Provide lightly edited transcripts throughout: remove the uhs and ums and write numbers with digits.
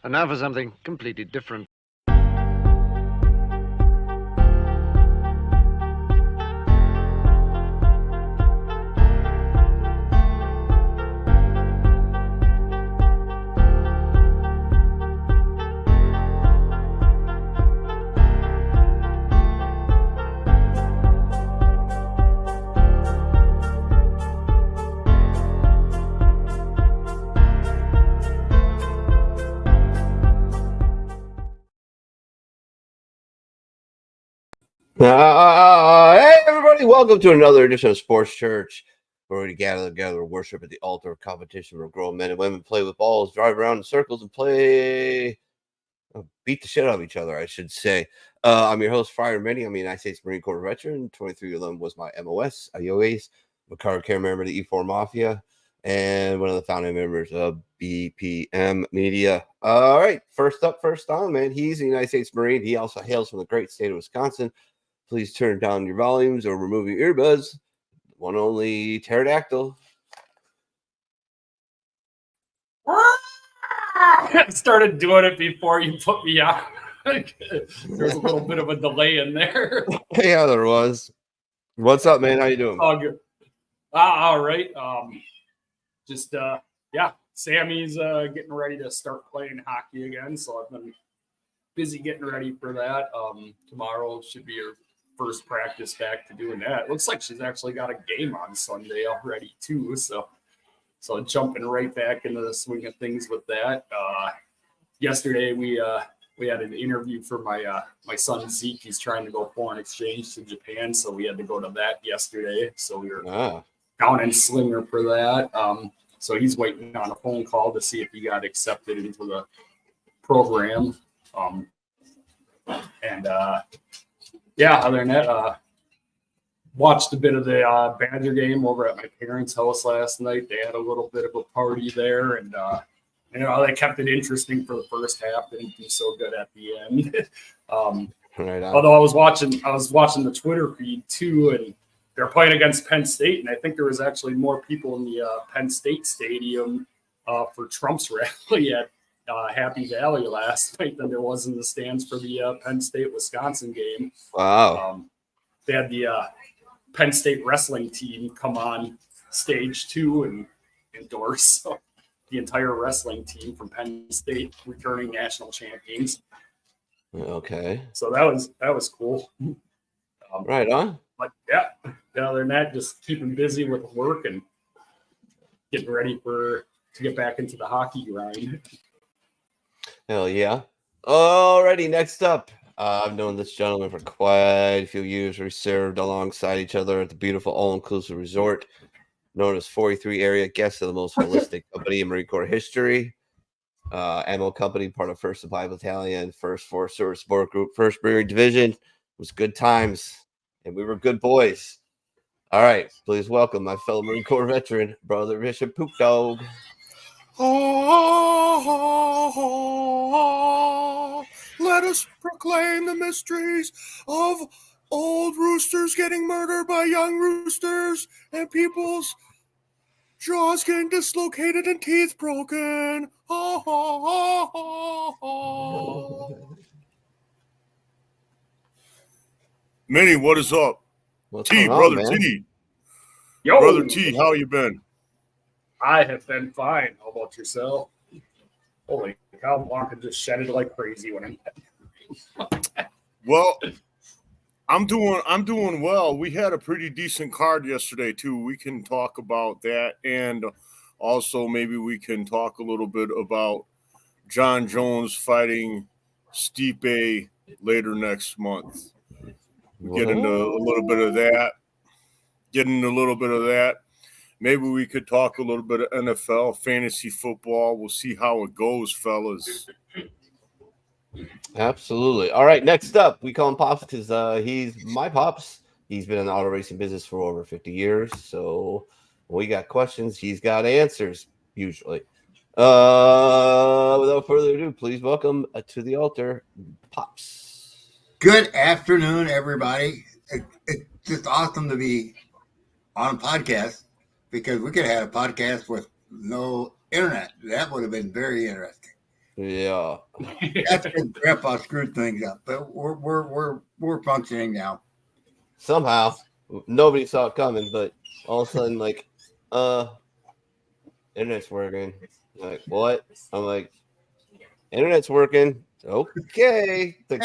And now for something completely different. Hey, everybody, welcome to another edition of Sports Church, where we gather together and worship at the altar of competition where grown men and women play with balls, drive around in circles, and beat the shit out of each other, I should say. I'm your host, Friar Minnie. I'm a United States Marine Corps veteran. 2311 was my MOS, IOAs, Macaro care member of the E4 Mafia, and one of the founding members of BPM Media. All right, first up, first on, man. He's a United States Marine. He also hails from the great state of Wisconsin. Please turn down your volumes or remove your earbuds. One only pterodactyl. I started doing it before you put me on. There's a little bit of a delay in there. Yeah, there was. What's up, man? How you doing? Oh, good. All right. Sammy's getting ready to start playing hockey again, so I've been busy getting ready for that. Tomorrow should be her first practice back to doing that. Looks like she's actually got a game on Sunday already too, so jumping right back into the swing of things with that. Yesterday we had an interview for my son Zeke. He's trying to go foreign exchange to Japan, so we had to go to that yesterday. So we were down in Slinger for that. So he's waiting on a phone call to see if he got accepted into the program. Other than that, watched a bit of the Badger game over at my parents' house last night. They had a little bit of a party there, and they kept it interesting for the first half. They didn't do so good at the end. Although I was watching the Twitter feed too, and they're playing against Penn State, and I think there was actually more people in the Penn State stadium for Trump's rally at Happy Valley last night than there was in the stands for the Penn State-Wisconsin game. Wow. They had the Penn State wrestling team come on stage too and endorse the entire wrestling team from Penn State, returning national champions. Okay. So that was cool. Right on. But yeah, other than that, just keeping busy with work and getting ready to get back into the hockey grind. Hell yeah. Alrighty, next up. I've known this gentleman for quite a few years. We served alongside each other at the beautiful all-inclusive resort known as 43 area guest of the most holistic company in Marine Corps history. Ammo Company, part of 1st Supply Battalion, 1st Force Service Support Group, 1st Brigade Division. It was good times, and we were good boys. All right, please welcome my fellow Marine Corps veteran, Brother Bishop Poop Dog. Let us proclaim the mysteries of old roosters getting murdered by young roosters and people's jaws getting dislocated and teeth broken. Minnie, what is up? What's T, going on, brother man? T. Yo, Brother T, how you been? I have been fine. How about yourself? Holy cow, Blanca just shedded like crazy when Well, I'm doing well. We had a pretty decent card yesterday too. We can talk about that, and also maybe we can talk a little bit about John Jones fighting Stipe later next month. Get into a little bit of that. Maybe we could talk a little bit of NFL, fantasy football. We'll see how it goes, fellas. Absolutely. All right, next up, we call him Pops because he's my Pops. He's been in the auto racing business for over 50 years. So when we got questions, he's got answers, usually. Without further ado, please welcome to the altar, Pops. Good afternoon, everybody. It's just awesome to be on a podcast because we could have had a podcast with no internet. That would have been very interesting. Yeah. That's because Grandpa screwed things up, but we're functioning now. Somehow, nobody saw it coming, but all of a sudden, like, internet's working. I'm like, what? I'm like, internet's working. Okay. Like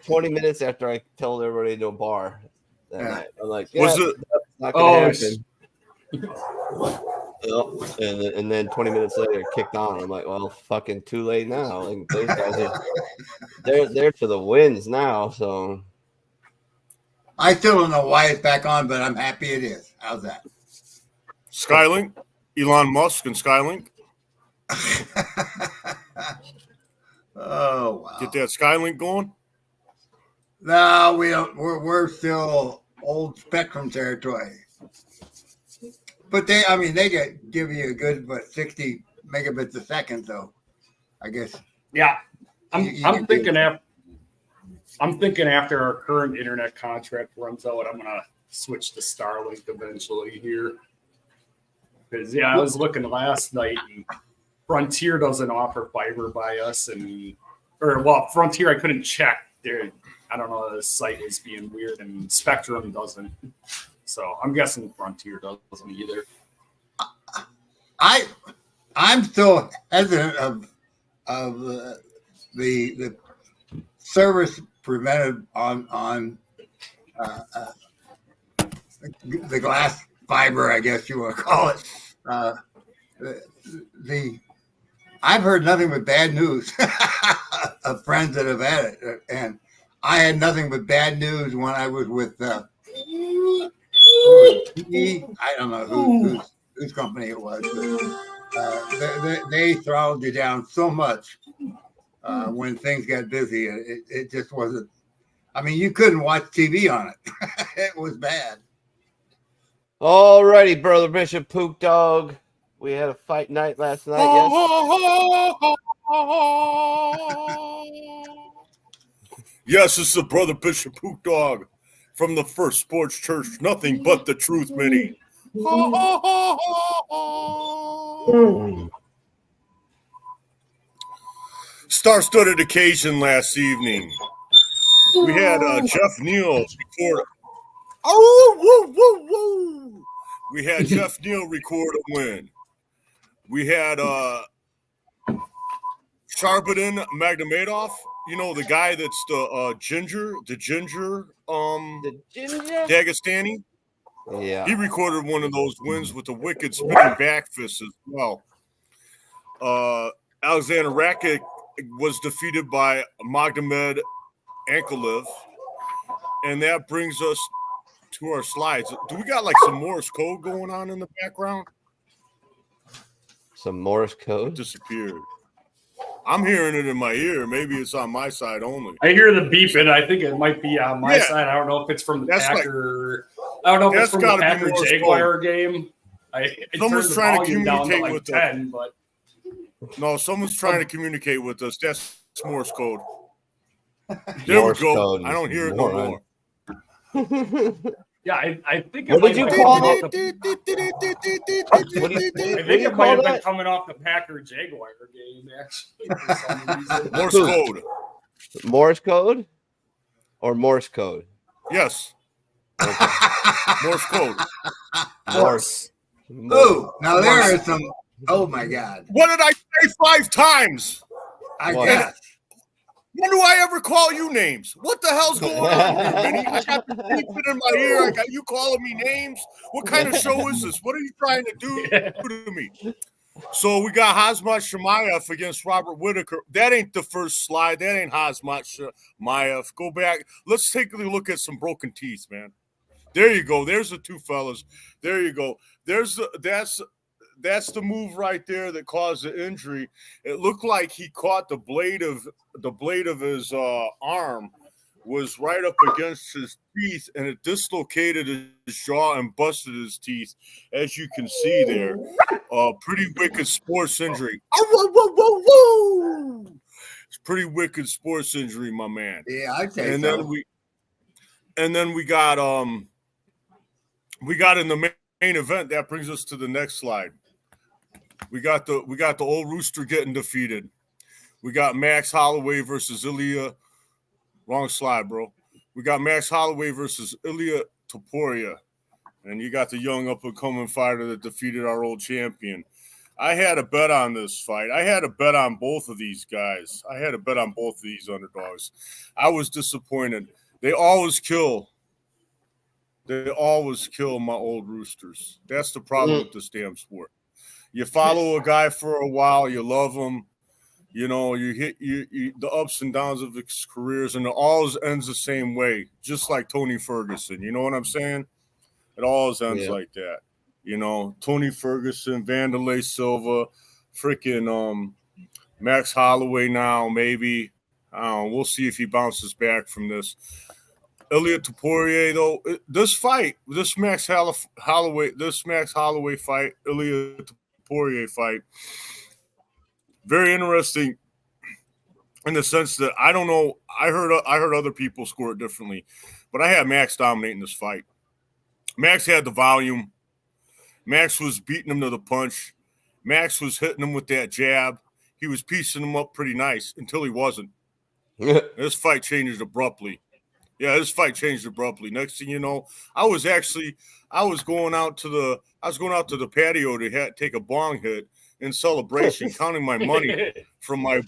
20 minutes after I told everybody to a bar that night. I'm like, yeah, Was it? that's not going to happen. And then 20 minutes later, it kicked on. I'm like, well, fucking too late now. Like, those guys they're to the winds now. So I still don't know why it's back on, but I'm happy it is. How's that? Skylink, Elon Musk and Skylink. Oh wow! Get that Skylink going. No, we don't. We're still old Spectrum territory. But they give you a good 60 megabits a second, though. I guess. Yeah, I'm thinking after our current internet contract runs out, I'm gonna switch to Starlink eventually here. Because I was looking last night, and Frontier doesn't offer fiber by us, Frontier I couldn't check. I don't know, the site was being weird, and Spectrum doesn't. So I'm guessing Frontier doesn't either. I'm still hesitant of the service prevented on the glass fiber, I guess you want to call it. I've heard nothing but bad news of friends that have had it, and I had nothing but bad news when I was with I don't know whose company it was. But, they throttled you down so much when things got busy. It just wasn't. I mean, you couldn't watch TV on it. It was bad. all righty, Brother Bishop Poop Dog. We had a fight night last night. Yes, this is a Brother Bishop Poop Dog from the First Sports Church. Nothing but the truth, Minnie. star-studded occasion last evening. We had Jeff Neal record. Oh, woo, woo, woo! We had Jeff Neal record a win. We had Sharbatin Magdomadov. You know, the guy that's the ginger Dagestani. Yeah. He recorded one of those wins with a wicked spinning back fist as well. Alexander Rakic was defeated by Magdomed Ankalev. And that brings us to our slides. Do we got like some Morse code going on in the background? Some Morse It code? disappeared. I'm hearing it in my ear. Maybe it's on my side only. I hear the beeping. I think it might be on my Yeah. side. I don't know if it's from the That's Packer. I don't know if it's that's from the gotta be Packer Morse Jaguar game. I Someone's turned the trying to volume down to communicate like with 10, but No, someone's trying to communicate with us. That's Morse code. There Morse we go. code, I don't hear it moron. no more. yeah, I think it What might did you have call been it? off the- What do you I what do think you it might call have been that? coming off the Packer Jaguar game, actually, for some reason. Morse code. Morse code or Morse code? Yes. Okay. Morse code. Morse. Ooh, now there is some. Oh my God! What did I say 5 times? I What? guess. When do I ever call you names? What the hell's going on here, Vinny? I got the beeping in my ear. I got you calling me names. What kind of show is this? What are you trying to do to me? So we got Hazmat Shemaev against Robert Whitaker. That ain't the first slide. That ain't Hazmat Shemaev. Go back. Let's take a look at some broken teeth, man. There you go. There's the two fellas. There you go. That's the move right there that caused the injury. It looked like he caught the blade of his arm was right up against his teeth, and it dislocated his jaw and busted his teeth, as you can see there. Pretty wicked sports injury. It's pretty wicked sports injury, my man. Yeah, I'd say And so. then we got in the main event. That brings us to the next slide. We got the old rooster getting defeated. We got Max Holloway versus Ilya. Wrong slide, bro. We got Max Holloway versus Ilya Topuria. And you got the young up-and-coming fighter that defeated our old champion. I had a bet on this fight. I had a bet on both of these guys. I had a bet on both of these underdogs. I was disappointed. They always kill my old roosters. That's the problem with this damn sport. You follow a guy for a while, you love him, you know, you hit the ups and downs of his careers, and it always ends the same way, just like Tony Ferguson. You know what I'm saying? It always ends like that. You know, Tony Ferguson, Vanderlei Silva, freaking Max Holloway now, maybe. We'll see if he bounces back from this. Ilya Topuria, though, this Max Holloway fight, Ilya Topuria fight, very interesting in the sense that I don't know. I heard other people score it differently, but I had Max dominating this fight. Max had the volume. Max was beating him to the punch. Max was hitting him with that jab. He was piecing him up pretty nice until he wasn't. This fight changed abruptly. Yeah, this fight changed abruptly. Next thing you know, I was going out to the patio to take a bong hit in celebration, counting my money from my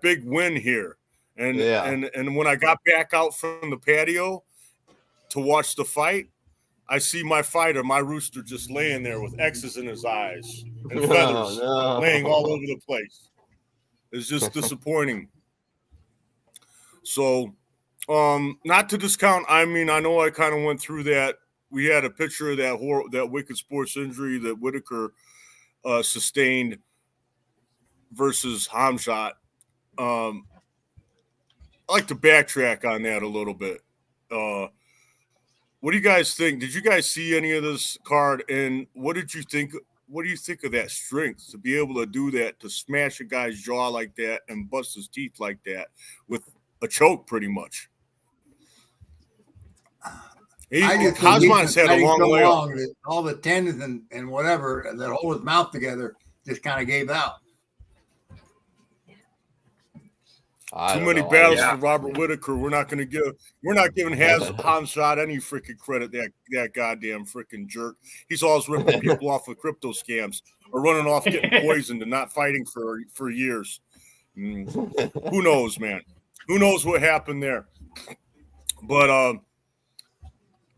big win here. And when I got back out from the patio to watch the fight, I see my fighter, my rooster, just laying there with X's in his eyes and feathers laying all over the place. It's just disappointing. So, not to discount. I mean, I know I kind of went through that. We had a picture of that wicked sports injury that Whitaker sustained versus Hamzat. I like to backtrack on that a little bit. What do you guys think? Did you guys see any of this card? And what did you think? What do you think of that strength to be able to do that, to smash a guy's jaw like that and bust his teeth like that with a choke, pretty much? Cosmo's had a long way up. All the tendons and whatever that hold his mouth together just kind of gave out. I Too don't many know. battles Yeah. for Robert Whitaker. We're not giving Hamzat any freaking credit. That goddamn freaking jerk. He's always ripping people off with crypto scams or running off getting poisoned and not fighting for years. Who knows, man? Who knows what happened there?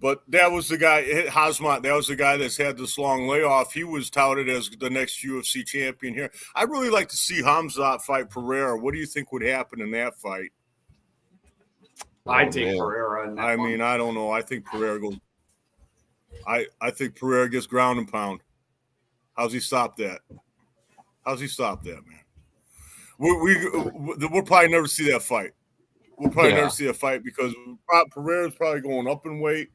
But that was the guy, Hazmat. That was the guy that's had this long layoff. He was touted as the next UFC champion here. I'd really like to see Hamzat fight Pereira. What do you think would happen in that fight? I take Pereira. In that I one. mean, I don't know. I think Pereira goes. I think Pereira gets ground and pound. How's he stop that? How's he stop that, man? We'll probably never see that fight. We'll probably never see a fight because Pereira's probably going up in weight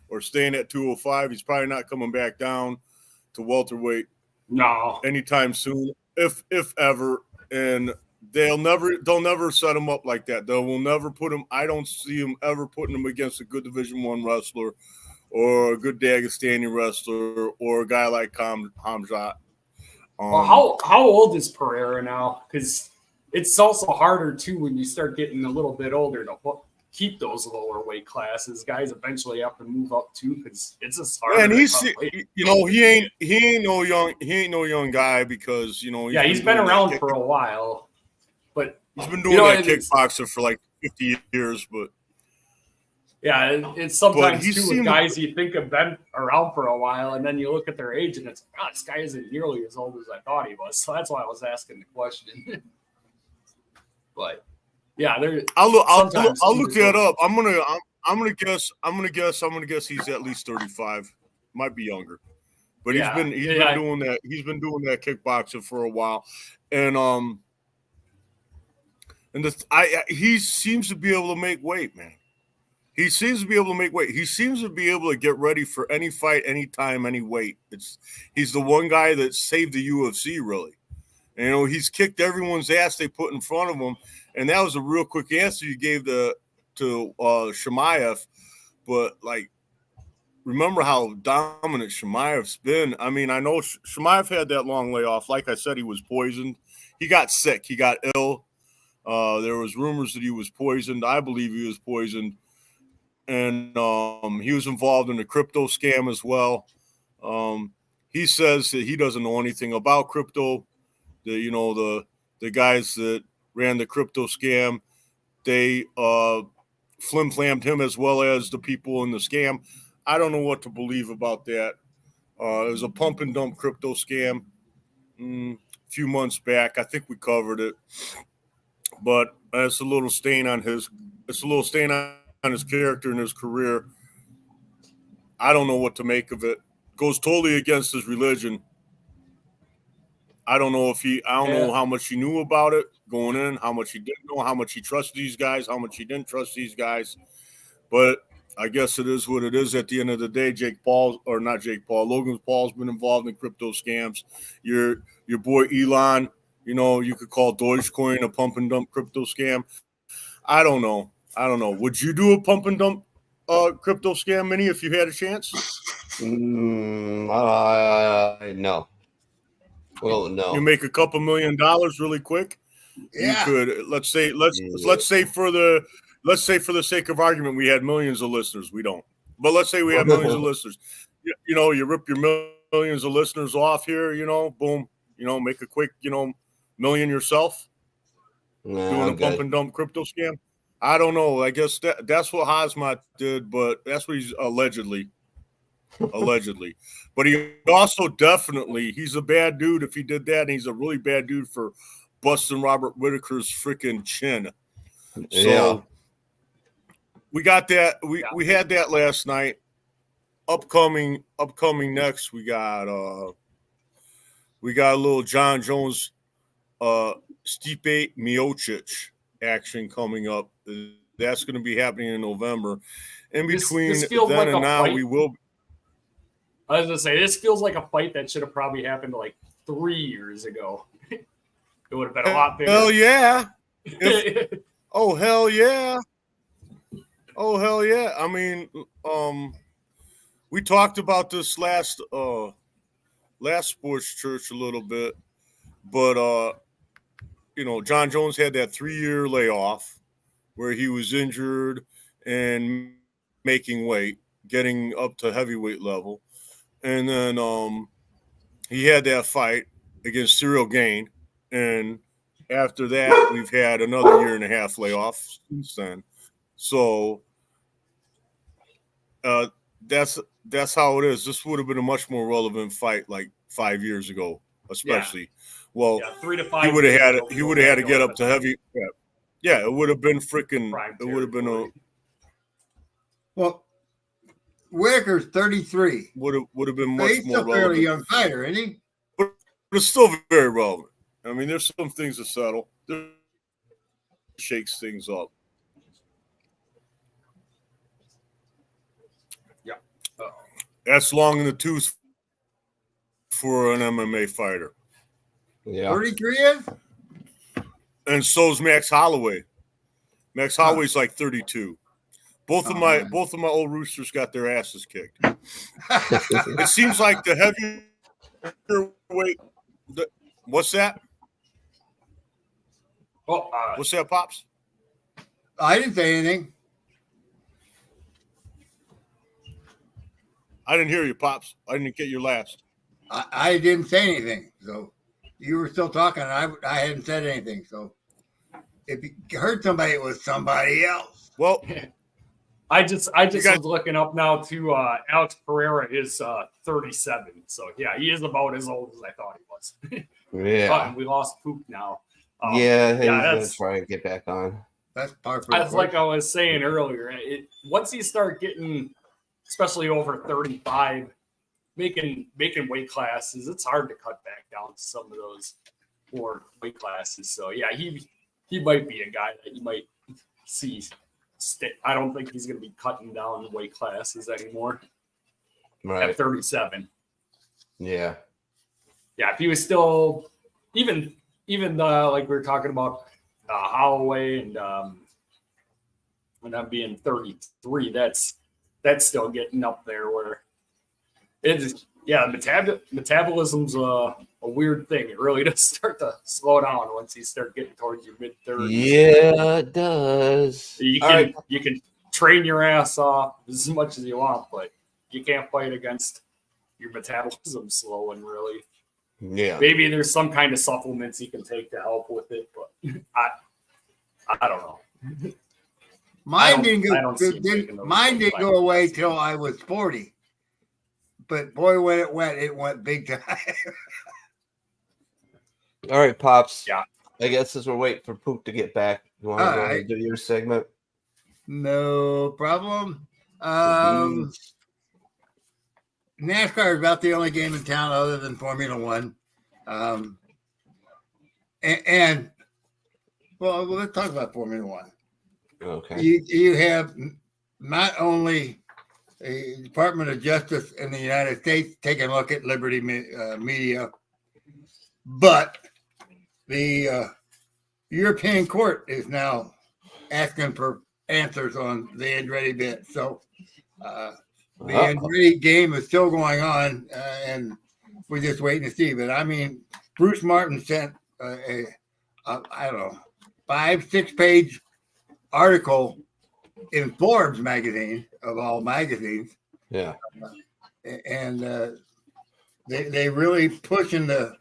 or staying at 205. He's probably not coming back down to welterweight anytime soon, if ever. And they'll never set him up like that. They will never put him. I don't see him ever putting him against a good Division I wrestler or a good Dagestani wrestler or a guy like Hamzat. Well, how old is Pereira now? Because it's also harder too when you start getting a little bit older to keep those lower weight classes. Guys eventually have to move up too because it's just hard. And he ain't no young guy because he's been around for a while, but he's been doing that kickboxer for like 50 years. But yeah, it's sometimes too with guys you think have been around for a while, and then you look at their age and it's this guy isn't nearly as old as I thought he was. So that's why I was asking the question. But yeah, I'll look that up. I'm gonna guess he's at least 35. Might be younger. But he's been doing that. He's been doing that kickboxing for a while. And he seems to be able to make weight, man. He seems to be able to make weight. He seems to be able to get ready for any fight, anytime, any weight. He's the one guy that saved the UFC, really. And, he's kicked everyone's ass they put in front of him. And that was a real quick answer you gave to Chimaev. But, remember how dominant Chimaev's been. I mean, I know Chimaev had that long layoff. Like I said, he was poisoned. He got sick. He got ill. There was rumors that he was poisoned. I believe he was poisoned. And he was involved in the crypto scam as well. He says that he doesn't know anything about crypto. The guys that ran the crypto scam, they flim-flammed him as well as the people in the scam. I don't know what to believe about that. It was a pump and dump crypto scam a few months back. I think we covered it, but it's a little stain on his character and his career. I don't know what to make of it. Goes totally against his religion. I don't know how much he knew about it going in, how much he didn't know, how much he trusted these guys, how much he didn't trust these guys. But I guess it is what it is at the end of the day. Logan Paul's been involved in crypto scams. Your boy Elon, you could call Dogecoin a pump and dump crypto scam. I don't know. Would you do a pump and dump crypto scam, Minnie, if you had a chance? No. Well, no. You make a couple $1 million really quick. Yeah. You could let's say for the sake of argument, we had millions of listeners. We don't, but let's say we have millions of listeners. You rip your millions of listeners off here. Boom. Make a quick million yourself. Doing a pump and dump crypto scam. I don't know. I guess that's what Hazmat did, but that's what he's allegedly. But he also he's a bad dude if he did that, and he's a really bad dude for busting Robert Whitaker's freaking chin. So we got that. We had that last night. Upcoming next, we got a little John Jones, Stipe Miocic action coming up. That's going to be happening in November. In between then and now, we will. I was going to say, this feels like a fight that should have probably happened 3 years ago. It would have been a lot bigger. Hell yeah. Oh, hell yeah. I mean, we talked about this last Sports Church a little bit, but John Jones had that 3-year layoff where he was injured and making weight, getting up to heavyweight level. And then he had that fight against Cyril Gain. And after that, we've had another 1.5 year layoff since then. So that's how it is. This would have been a much more relevant fight like 5 years ago, especially. Yeah. Well, 3 to 5 he would have had it. years He would have had to ago, get up to heavy. Yeah, it would have been freaking. It would have been a. Well, Whitaker's 33. Would have been So much he's more still a relevant. fairly young fighter, isn't he? But it's still very relevant. I mean, there's some things to settle. There shakes things up. Yeah. That's long in the tooth for an MMA fighter. Yeah. 33 is? And so's Max Holloway. Max Holloway's like 32. Both of my old roosters got their asses kicked. It seems like the heavier weight. What's that? What's that, Pops? I didn't say anything. I didn't hear you, Pops. I didn't get your last. I didn't say anything. So you were still talking. And I hadn't said anything. So if you heard somebody, it was somebody else. Well, I just was looking up now to Alex Pereira is 37. So yeah, he is about as old as I thought he was. Yeah. And we lost Pook now. He's gonna that's try and get back on. That's par for That's like I was saying earlier. Once you start getting, especially over 35, making weight classes, it's hard to cut back down to some of those more weight classes. So yeah, he might be a guy that you might see. I don't think he's going to be cutting down weight classes anymore. Right. At 37. Yeah. Yeah, if he was still even like we were talking about Holloway and I'm being 33, that's still getting up there where it is. Yeah, metabolism's a weird thing. It really does start to slow down once you start getting towards your mid-30s. Yeah, it does. You can train your ass off as much as you want, but you can't fight against your metabolism slowing, really. Yeah. Maybe there's some kind of supplements you can take to help with it, but I don't know. Mine didn't go away till I was 40. But boy, when it went big time. All right, Pops. Yeah. I guess as we're waiting for Pook to get back, you want to go ahead and do your segment? No problem. NASCAR is about the only game in town other than Formula One. And let's talk about Formula One. Okay. You have not only the Department of Justice in the United States taking a look at Liberty Media, but the European Court is now asking for answers on the Andretti bit. So the Andretti game is still going on, and we're just waiting to see. But I mean, Bruce Martin sent I don't know, 5-6 page article in Forbes magazine, of all magazines. Yeah. And they really pushing their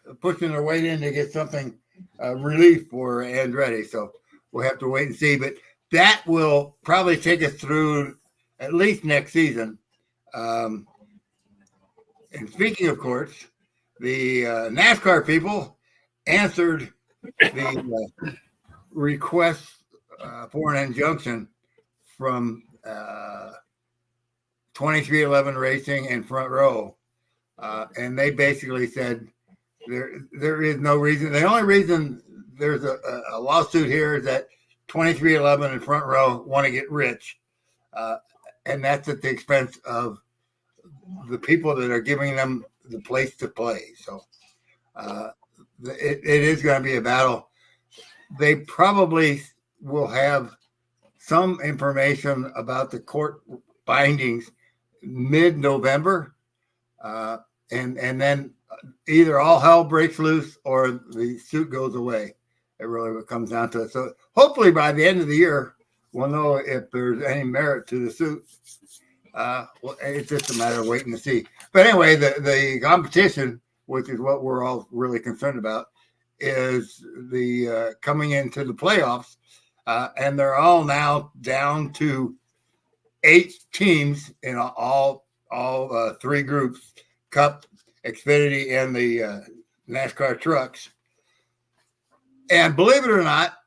weight in to get something relief for Andretti. So we'll have to wait and see. But that will probably take us through at least next season. And speaking of courts, the NASCAR people answered the request for an injunction from 2311 Racing and Front Row. And they basically said there is no reason. The only reason there's a lawsuit here is that 2311 and Front Row want to get rich. And that's at the expense of the people that are giving them the place to play. So it is going to be a battle. They probably will have some information about the court findings mid-November. And then either all hell breaks loose or the suit goes away. It really what comes down to it. So hopefully by the end of the year, we'll know if there's any merit to the suit. Well, it's just a matter of waiting to see. But anyway, the competition, which is what we're all really concerned about, is the coming into the playoffs, and they're all now down to 8 teams in all 3 groups: Cup, Xfinity, and the NASCAR trucks. And believe it or not,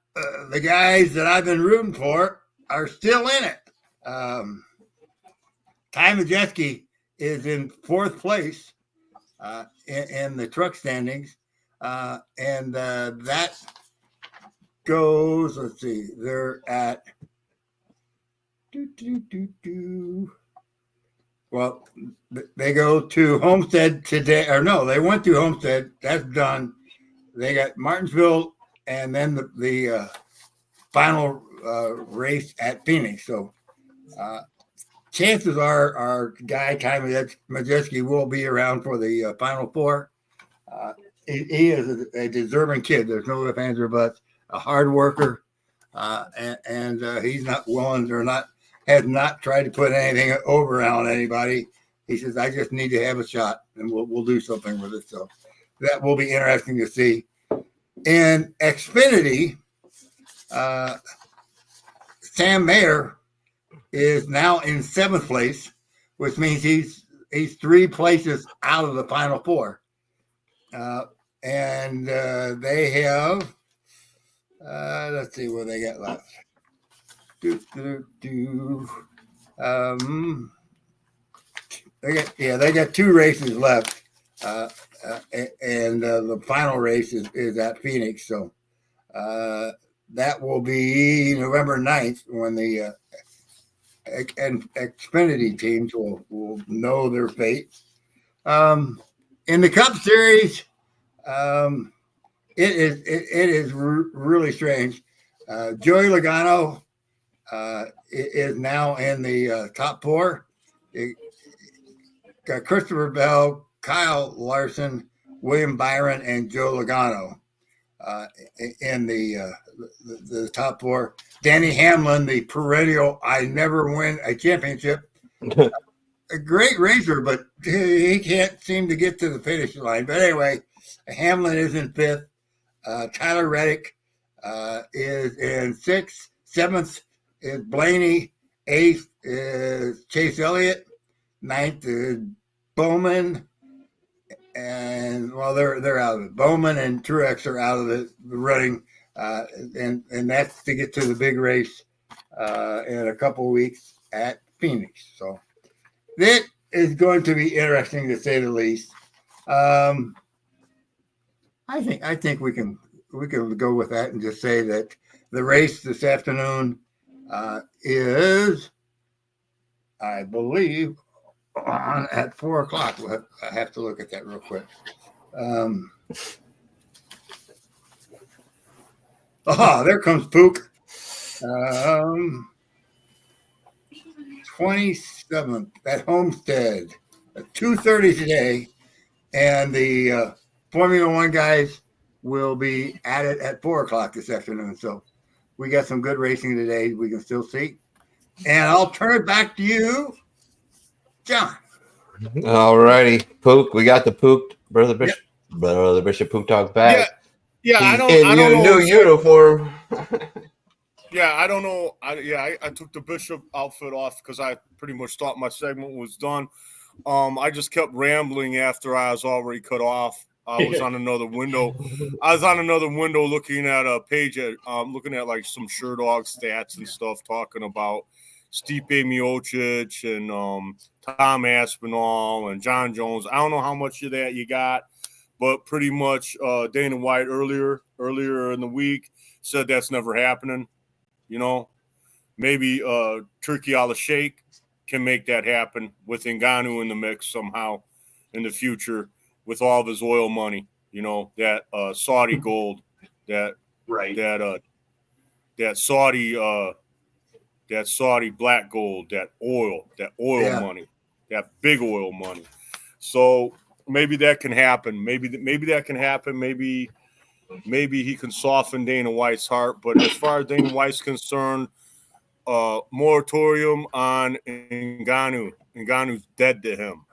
the guys that I've been rooting for are still in it. Ty Majeski is in 4th place in the truck standings. And that goes, let's see, they're at, well, they go to Homestead today, or no, they went to Homestead. That's done. They got Martinsville and then the final race at Phoenix. So chances are our guy, Ty Majeski, will be around for the Final Four. He is a deserving kid. There's no ifs, ands, or buts. A hard worker, and he's not willing or has not tried to put anything over on anybody. He says, "I just need to have a shot, and we'll do something with it." So that will be interesting to see. In Xfinity, Sam Mayer is now in 7th place, which means he's 3 places out of the Final Four. And they have, let's see what they got left. They got 2 races left, and the final race is at Phoenix. So that will be November 9th when the Xfinity teams will know their fate. In the Cup Series, it is really strange. Joey Logano is now in the top 4. It got Christopher Bell, Kyle Larson, William Byron, and Joe Logano in the top 4. Danny Hamlin, the perennial "I never win a championship," a great racer, but he can't seem to get to the finish line. But anyway, Hamlin is in 5th. Tyler Reddick is in 6th. 7th is Blaney. 8th is Chase Elliott. 9th is Bowman. And well, they're out of it. Bowman and Truex are out of the running, and that's to get to the big race in a couple of weeks at Phoenix. So that is going to be interesting to say the least. I think we can go with that and just say that the race this afternoon is, I believe, on at 4:00. I have to look at that real quick. There comes Pook. 27th at Homestead at 2:30 today, and the Formula One guys will be at it at 4:00 this afternoon. So we got some good racing today. We can still see, and I'll turn it back to you, John. All righty, Pook. We got the Pook, Brother Bishop. Yep. Brother Bishop Pook Talk back. Yeah. I don't know. New uniform. Yeah, I don't know. I took the Bishop outfit off because I pretty much thought my segment was done. I just kept rambling after I was already cut off. I was on another window. Looking at a page looking at like some SureDog stats and stuff, talking about Stipe Miocic and Tom Aspinall and John Jones. I don't know how much of that you got, but pretty much Dana White earlier in the week said that's never happening. You know, maybe Turkey a la Sheikh can make that happen with Ngannou in the mix somehow in the future with all of his oil money. You know, that Saudi gold, that Saudi black gold, that oil money, that big oil money. So maybe that can happen. Maybe that can happen. Maybe maybe he can soften Dana White's heart. But as far as Dana White's concerned, moratorium on Ngannou. Ngannou's dead to him.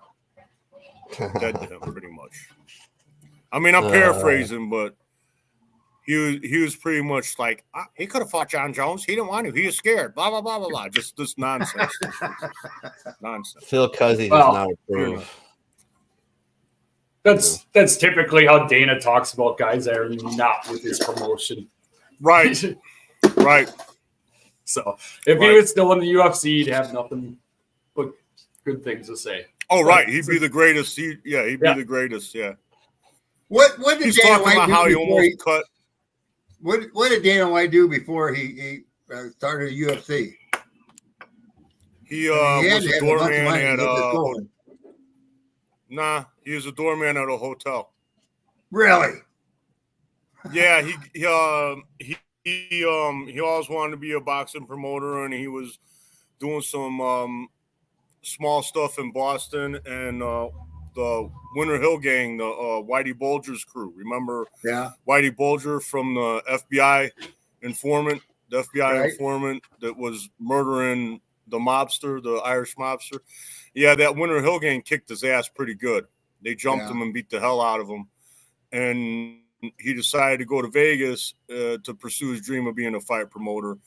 Dead to him, pretty much. I mean, I'm paraphrasing, but he was pretty much like, he could have fought John Jones. He didn't want to. He was scared. Blah, blah, blah, blah, blah. Just this nonsense. Nonsense. Phil Cuzzy does not approve. That's typically how Dana talks about guys that are not with his promotion. Right. Right. So if he was still in the UFC, he'd have nothing but good things to say. Oh, right. He'd be the greatest. He'd be the greatest. Yeah. What did He's Dana talking White about do how he before almost cut. What did Dana White do before he started the UFC? He had was to a have a bunch of doorman money to at get this going. he was a doorman at a hotel. Really? Yeah, he always wanted to be a boxing promoter, and he was doing some small stuff in Boston, and the Winter Hill Gang, the Whitey Bulger's crew. Remember? Yeah. Whitey Bulger from the FBI informant, Right. informant that was murdering the mobster, the Irish mobster. Yeah, that Winter Hill Gang kicked his ass pretty good. They jumped him and beat the hell out of him, and he decided to go to Vegas to pursue his dream of being a fight promoter.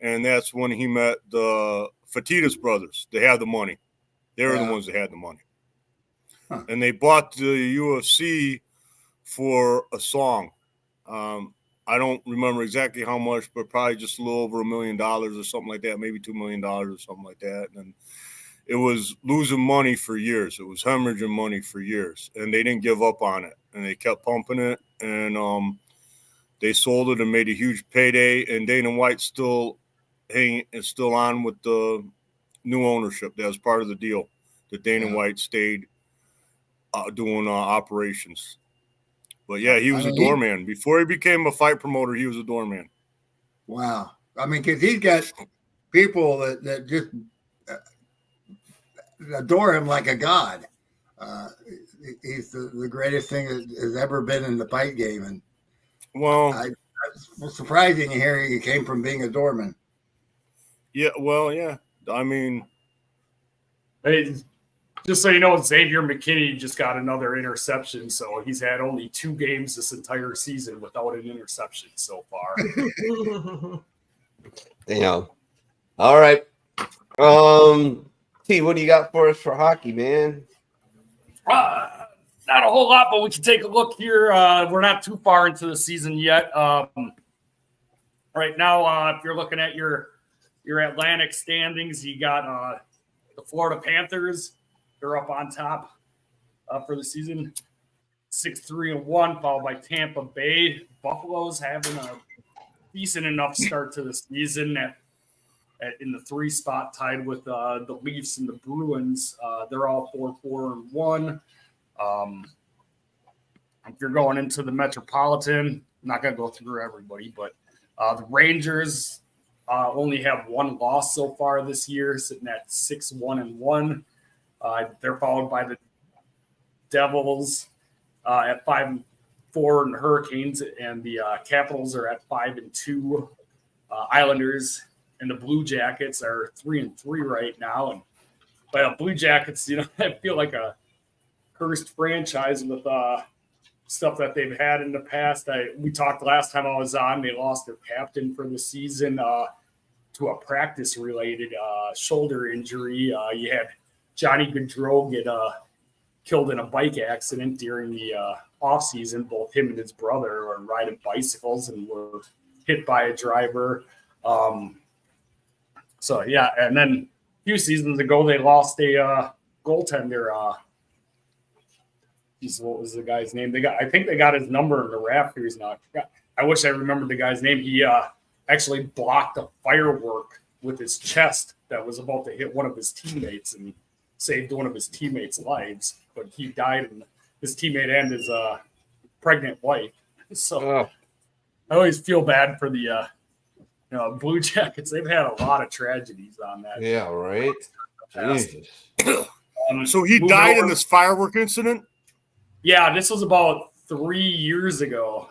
And that's when he met the Fertitas brothers. They had the money. They were the ones that had the money. Huh. And they bought the UFC for a song. I don't remember exactly how much, but probably just a little over $1 million or something like that, maybe $2 million or something like that. And it was losing money for years. It was hemorrhaging money for years. And they didn't give up on it. And they kept pumping it. And they sold it and made a huge payday. And Dana White is still on with the new ownership. That was part of the deal, that Dana White stayed doing operations. But yeah, he was a doorman. Before he became a fight promoter, he was a doorman. Wow. I mean, because he's got people that just adore him like a god. He's the greatest thing that has ever been in the fight game. And it's surprising to hear he came from being a doorman. Yeah, well, yeah. I mean, hey, just so you know, Xavier McKinney just got another interception, so he's had only 2 games this entire season without an interception so far. Damn. All right. T, what do you got for us for hockey, man? Not a whole lot, but we can take a look here. We're not too far into the season yet. Right now, if you're looking at your Atlantic standings, you got the Florida Panthers. They're up on top for the season, 6-3-1, followed by Tampa Bay. Buffalo's having a decent enough start to the season in the 3 spot, tied with the Leafs and the Bruins. They're all 4-4-1. If you're going into the Metropolitan, I'm not going to go through everybody, but the Rangers only have 1 loss so far this year, sitting at 6-1-1. They're followed by the Devils at 5-4, and Hurricanes and the Capitals are at 5-2. Islanders and the Blue Jackets are 3-3 right now. And by the Blue Jackets, I feel like a cursed franchise with stuff that they've had in the past. We talked last time I was on. They lost their captain for the season to a practice-related shoulder injury. You had Johnny Gaudreau get killed in a bike accident during the offseason. Both him and his brother were riding bicycles and were hit by a driver. And then a few seasons ago, they lost a goaltender. What was the guy's name? I think they got his number in the rafters now. I wish I remembered the guy's name. He actually blocked a firework with his chest that was about to hit one of his teammates and saved one of his teammates' lives. But he died, and his teammate and his pregnant wife. So I always feel bad for the Blue Jackets. They've had a lot of tragedies on that. Yeah, right. Jesus. So he died in this firework incident? Yeah, this was about 3 years ago.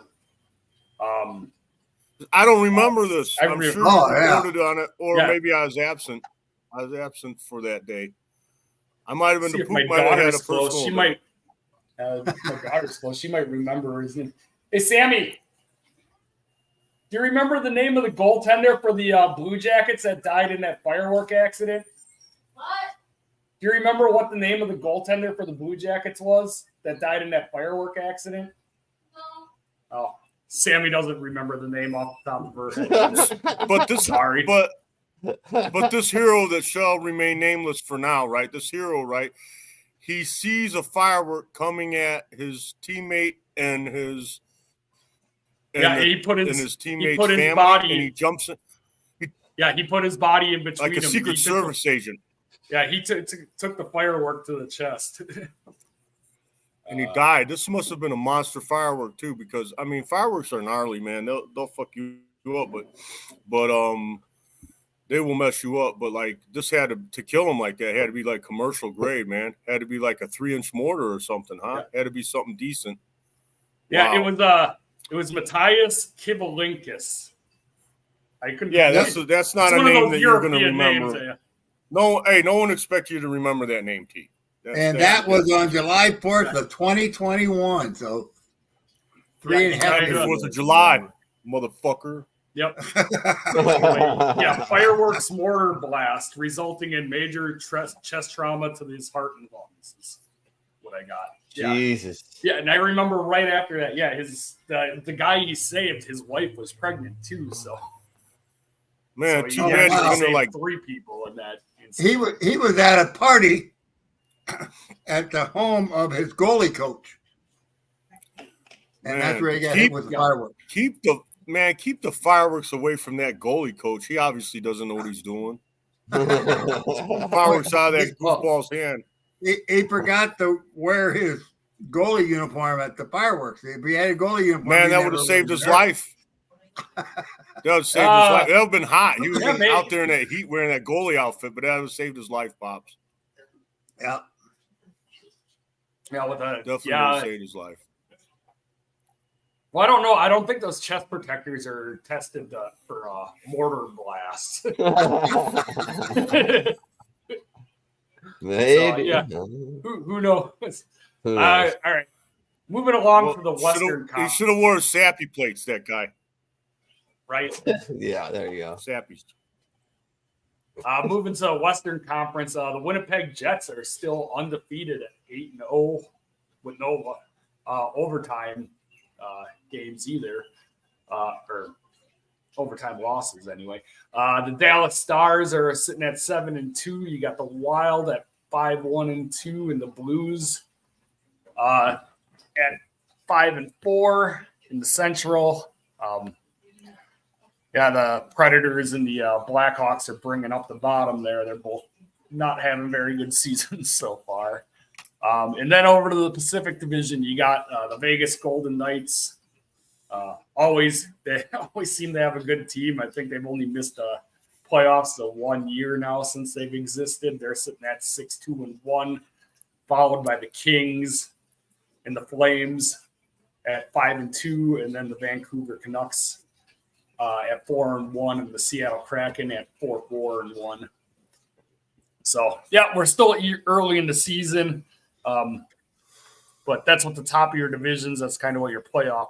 I don't remember this. I'm sure you reported on it, or maybe I was absent. I was absent for that day. I might have been See the if my poop might have had a daughter's close. personal. She might. My daughter's close. She might remember his name. Hey, Sammy, do you remember the name of the goaltender for the Blue Jackets that died in that firework accident? What? Do you remember what the name of the goaltender for the Blue Jackets was that died in that firework accident? No. Oh, Sammy doesn't remember the name off the top of her head. But this, Sorry. But this hero that shall remain nameless for now, right? This hero, right? He sees a firework coming at his teammate and his he put his teammate's family, body, and he jumps in. He put his body in between like a them. Secret Service agent. Yeah, he took the firework to the chest. And he died. This must have been a monster firework too, because I mean, fireworks are gnarly, man. They'll fuck you up, but they will mess you up. But like this had to kill him like that. Had to be like commercial grade, man. Had to be like a 3-inch mortar or something, huh? Yeah. Had to be something decent. Yeah, wow. It was Matthias Kivalinkas. I couldn't. Yeah, that's not a name that you're going to remember. Names, no, hey, no one expects you to remember that name, T. That was on July 4th of 2021. So 3.5 years. 4th of July, motherfucker. Yep. Yeah, fireworks mortar blast resulting in major chest trauma to his heart and lungs is what I got. Yeah. Jesus. Yeah, and I remember right after that, the guy he saved, his wife was pregnant too, so. Man, too bad he saved like 3 people in that incident. He was at a party at the home of his goalie coach. And that's where he got hit with the fireworks. Keep the fireworks away from that goalie coach. He obviously doesn't know what he's doing. Fireworks out of that goofball's hand. He forgot to wear his goalie uniform at the fireworks. If he had a goalie uniform, man, that would have saved his life. That would have saved his life. That would have been hot. He was out there in that heat wearing that goalie outfit, but that would have saved his life, Pops. Yeah. Yeah, definitely would have saved his life. Well, I don't know. I don't think those chest protectors are tested for mortar blasts. Maybe. So, who knows? All right. Moving along to the Western Conference. He should have worn sappy plates, that guy. Right? Yeah, there you go. Sappies. Moving to the Western Conference, the Winnipeg Jets are still undefeated at 8-0 with no overtime games either, or overtime losses anyway. The Dallas Stars are sitting at 7-2. You got the Wild at 5-1-2, and the Blues at 5-4 in the Central. The Predators and the Blackhawks are bringing up the bottom there. They're both not having very good seasons so far. And then over to the Pacific Division, you got the Vegas Golden Knights. They always seem to have a good team. I think they've only missed playoffs 1 year now since they've existed. They're sitting at 6-2-1, followed by the Kings and the Flames at 5-2, and then the Vancouver Canucks at 4-1, and the Seattle Kraken at 4-4-1. So we're still early in the season, but that's what the top of your divisions. That's kind of what your playoff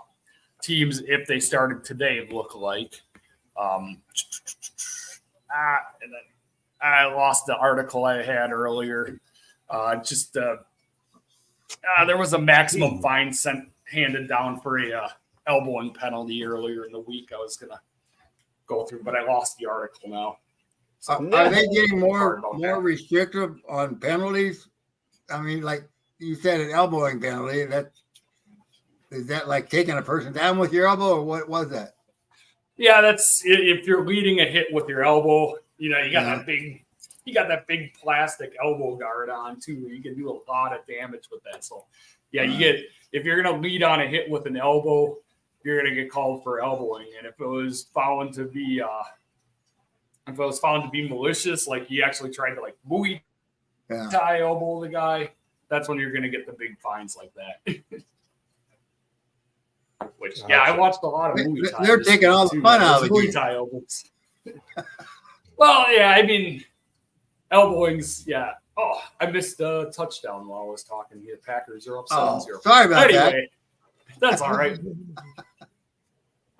teams, if they started today, look like. And then I lost the article I had earlier. There was a maximum fine handed down for a elbowing penalty earlier in the week. I was gonna go through, but I lost the article now. So, are they getting more restrictive on penalties? I mean, like you said, an elbowing penalty. Is that like taking a person down with your elbow, or what was that? Yeah, that's if you're leading a hit with your elbow. You got that big plastic elbow guard on too. You can do a lot of damage with that. So if you're gonna lead on a hit with an elbow, you're gonna get called for elbowing. And if it was found to be malicious, like he actually tried to like Muay Thai elbow the guy, that's when you're gonna get the big fines like that. Which, yeah, I watched a lot of Muay Thai. They're taking all the fun out of Muay it. Thai elbows. Well, yeah, I mean, elbowings, yeah. Oh, I missed a touchdown while I was talking here. Packers are up 7-0. Sorry about that. Anyway, that's all right.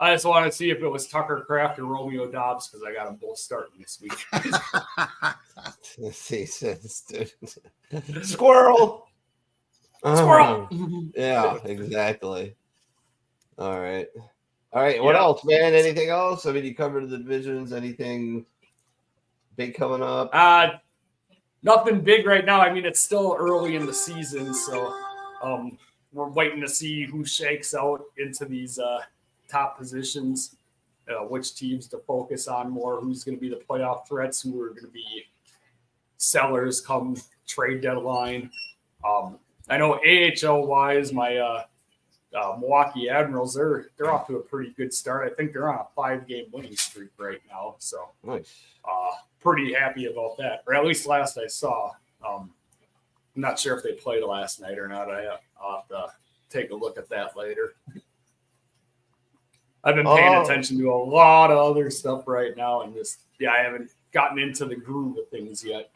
I just wanted to see if it was Tucker Kraft or Romeo Dobbs because I got them both starting this week. Squirrel. Squirrel. Yeah, exactly. All right. What else, man? Anything else? I mean, you covered the divisions. Anything big coming up? Nothing big right now. I mean, it's still early in the season, so we're waiting to see who shakes out into these top positions, which teams to focus on more, who's going to be the playoff threats, who are going to be sellers come trade deadline. I know AHL wise, my Milwaukee Admirals, they're off to a pretty good start. I think they're on a 5-game winning streak right now, so Nice. Pretty happy about that, or at least last I saw. I'm not sure if they played last night or not. I'll have to take a look at that later. I've been paying attention to a lot of other stuff right now, and I haven't gotten into the groove of things yet.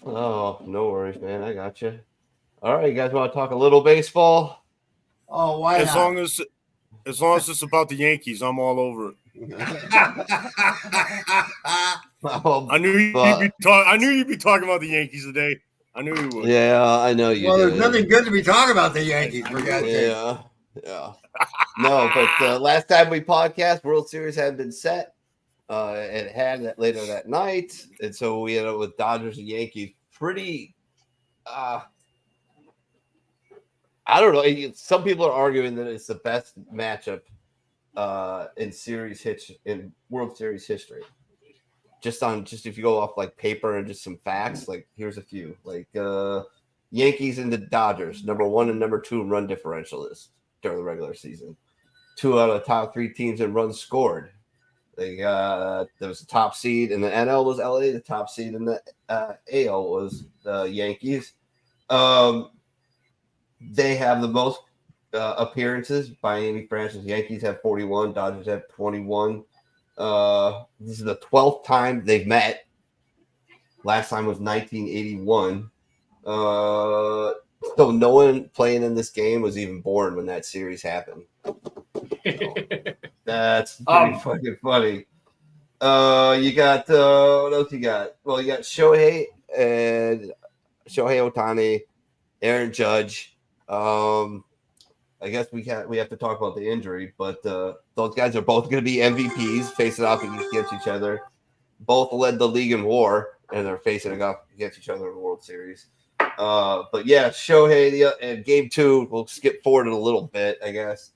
Oh, no worries, man. I got you. All right, you guys want to talk a little baseball? Oh, why As not? long as it's about the Yankees, I'm all over it. I knew you'd be talking about the Yankees today. I knew you would. Yeah, I know you. Well, did. there's nothing good to be talking about the Yankees, for God's sake. Yeah. No, but last time we podcast, World Series had been set. It had that later that night, and so we ended up with Dodgers and Yankees. Pretty. I don't know. Some people are arguing that it's the best matchup in World Series history. Just if you go off like paper and just some facts, like here's a few. Like Yankees and the Dodgers, number 1 and number 2 in run differential is during the regular season. 2 out of the top 3 teams in runs scored. There was a top seed in the NL was LA. The top seed in the AL was the Yankees. They have the most appearances by any franchise. Yankees have 41. Dodgers have 21. This is the 12th time they've met. Last time was 1981. So no one playing in this game was even born when that series happened. So, that's pretty fucking funny. You got what else you got? Well, you got Shohei Ohtani, Aaron Judge. I guess we have to talk about the injury, but those guys are both going to be MVPs facing off against each other. Both led the league in WAR, and they're facing off against each other in the World Series. But yeah, Shohei in Game 2, we'll skip forward a little bit, I guess.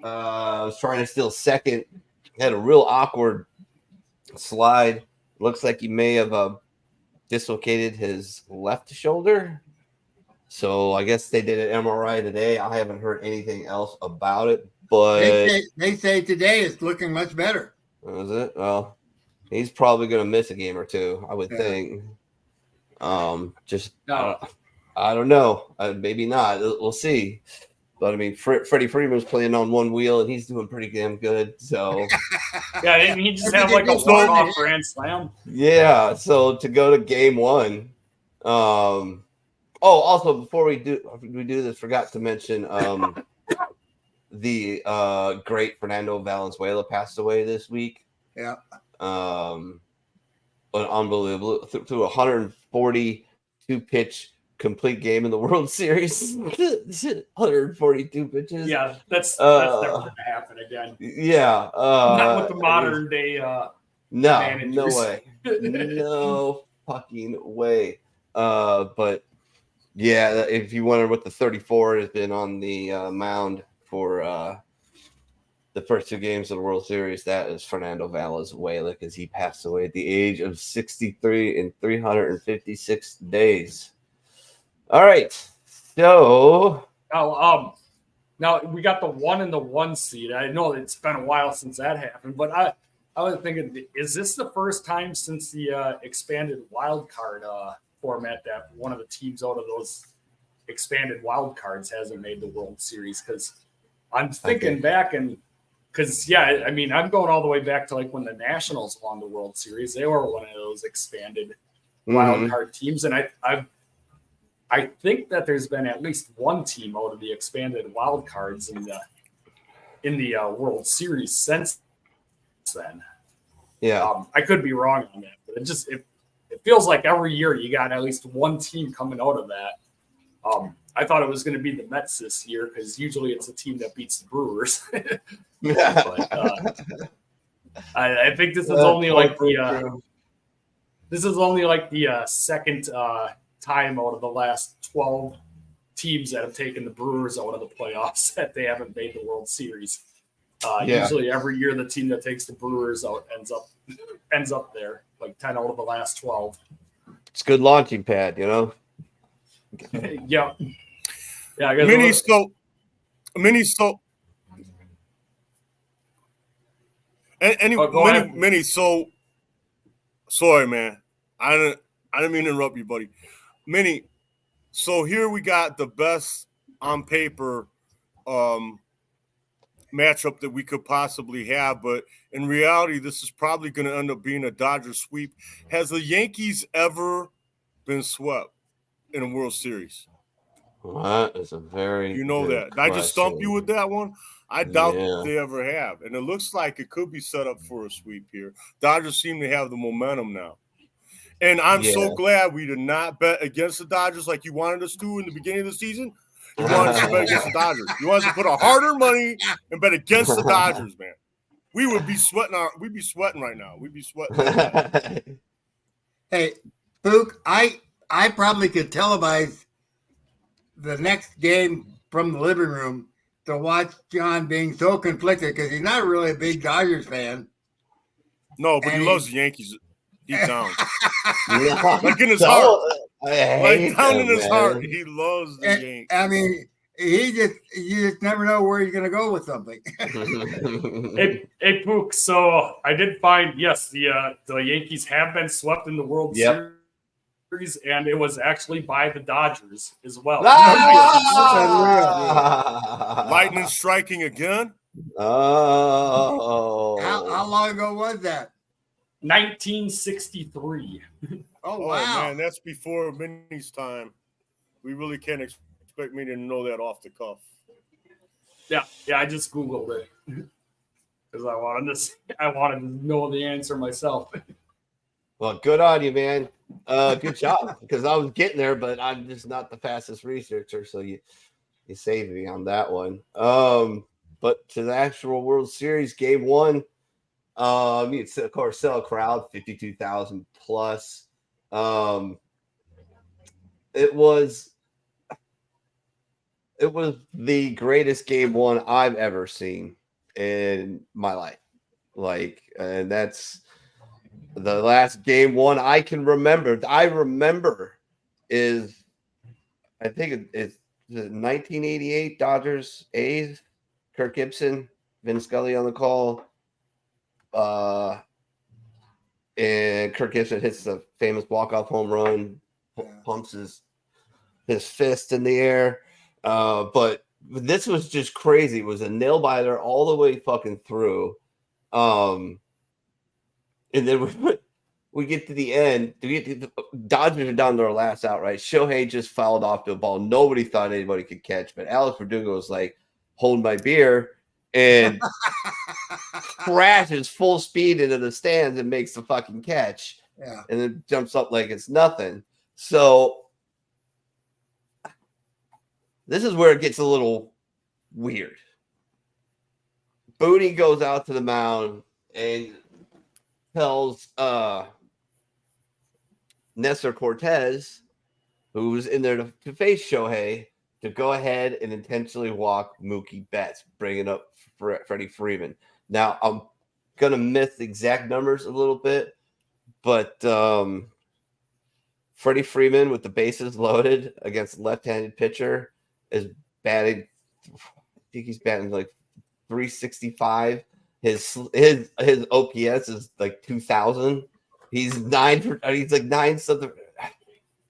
Was trying to steal second, had a real awkward slide. Looks like he may have dislocated his left shoulder. So I guess they did an MRI today. I haven't heard anything else about it, but they say today it's looking much better. Is it? Well, he's probably going to miss a game or two, I would think. I don't know. Maybe not. We'll see. But I mean, Freddie Freeman's playing on one wheel, and he's doing pretty damn good. So yeah, didn't he just have like a one-off grand slam? Yeah. So to go to Game 1. Also before we do this, forgot to mention the great Fernando Valenzuela passed away this week. Yeah. An unbelievable through 142 pitch complete game in the World Series. 142 pitches. Yeah, that's never gonna happen again. Yeah. Not with the modern day managers. No way. No fucking way. But yeah, if you wonder what the 34 has been on the mound for the first 2 games of the World Series, that is Fernando Valenzuela, because he passed away at the age of 63 in 356 days. All right, so now we got the 1 and the 1 seed. I know it's been a while since that happened, but I was thinking, is this the first time since the expanded wild card format that one of the teams out of those expanded wild cards hasn't made the World Series? Because I'm thinking back and because yeah, I mean, I'm going all the way back to like when the Nationals won the World Series. They were one of those expanded wild card teams, and I think that there's been at least one team out of the expanded wild cards in the World Series since then. Yeah. I could be wrong on that, but it feels like every year you got at least one team coming out of that. I thought it was going to be the Mets this year because usually it's a team that beats the Brewers. But I think this is only like the second time out of the last 12 teams that have taken the Brewers out of the playoffs that they haven't made the World Series. Usually every year the team that takes the Brewers out ends up there, like 10 out of the last 12. It's a good launching pad, you know? Yeah. Yeah. Mini, so sorry, man. I didn't mean to interrupt you, buddy. Mini, so here we got the best on paper matchup that we could possibly have, but in reality, this is probably going to end up being a Dodger sweep. Has the Yankees ever been swept in a World Series? That is a very that. Did I just stump you with that one? I doubt they ever have. And it looks like it could be set up for a sweep here. Dodgers seem to have the momentum now. And I'm so glad we did not bet against the Dodgers like you wanted us to in the beginning of the season. You wanted us to bet against the Dodgers. You wanted us to put a harder money and bet against the Dodgers, man. We would be sweating we'd be sweating right now. We'd be sweating. Hey, Book, I probably could televise the next game from the living room to watch John being so conflicted because he's not really a big Dodgers fan. No, but he loves the Yankees deep down. Like in his heart. Like down in his heart, he loves the Yankees. I mean, you just never know where he's going to go with something. Hey, Pook, so I did find, yes, the Yankees have been swept in the World Series. And it was actually by the Dodgers as well. Lightning striking again? Oh. How long ago was that? 1963. Oh, wow. Man, that's before Minnie's time. We really can't expect me to know that off the cuff. Yeah, I just Googled it because I wanted to know the answer myself. Well, good on you, man. Good job, because I was getting there, but I'm just not the fastest researcher, so you saved me on that one. But to the actual World Series, Game 1, it's of course sell a crowd 52,000 plus. It was the greatest Game 1 I've ever seen in my life. And that's the last Game 1 I can remember. I think it's the 1988 Dodgers A's. Kirk Gibson, Vin Scully on the call. And Kirk Gibson hits the famous walk-off home run, pumps his fist in the air. But this was just crazy. It was a nail-biter all the way fucking through. And then we get to the end. The Dodgers are down their last out, right? Shohei just fouled off to a ball nobody thought anybody could catch. But Alex Verdugo was like, hold my beer, and crashes full speed into the stands and makes the fucking catch. Yeah. And then jumps up like it's nothing. So this is where it gets a little weird. Booney goes out to the mound and tells Nestor Cortez, who's in there to face Shohei, to go ahead and intentionally walk Mookie Betts, bringing up Freddie Freeman. Now, I'm going to miss the exact numbers a little bit, but Freddie Freeman with the bases loaded against left-handed pitcher is batting, I think he's batting like 365. His OPS is like 2,000. He's like 9 something,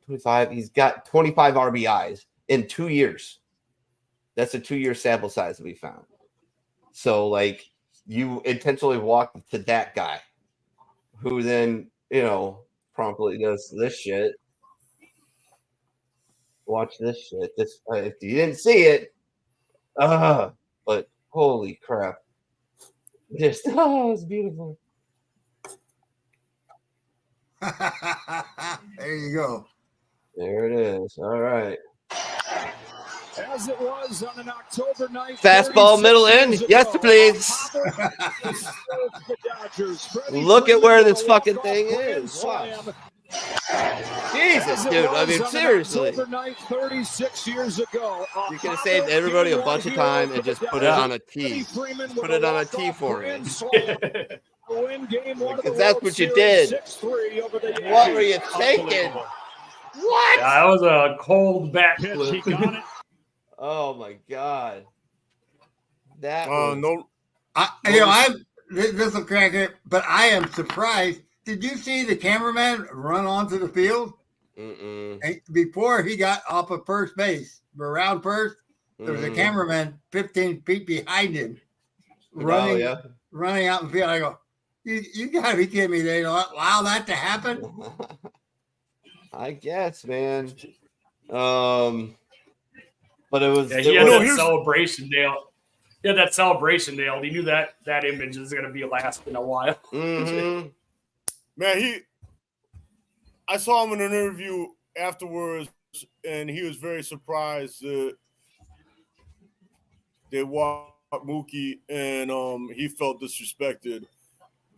25. He's got 25 RBIs in 2 years. That's a 2-year sample size that we found. So like you intentionally walk to that guy, who then promptly does this shit. Watch this shit. This if you didn't see it, but holy crap! Just it's beautiful. There you go. There it is. All right. As it was on an October night. Fastball middle end. Yes, please. Look at where this fucking thing is. Wow. Jesus, dude. I mean, seriously. Night 36 years ago, you could have saved everybody a bunch of time and just put it on a tee. Put it on a tee for me. Because that's what you did. What were you taking? What? Yeah, that was a cold back He flip. got it. Oh my god. That no. This will crack it, but I am surprised. Did you see the cameraman run onto the field? Mm-mm. And before he got off of first base, around first, there was a cameraman 15 feet behind him, running out in the field. I go, you gotta be kidding me! They allow that to happen? I guess, man. But it was. Yeah, he had that celebration nailed. He had that celebration nailed. He knew that image is going to be lasting a while. Mm-hmm. Man, I saw him in an interview afterwards, and he was very surprised that they walked Mookie, and he felt disrespected.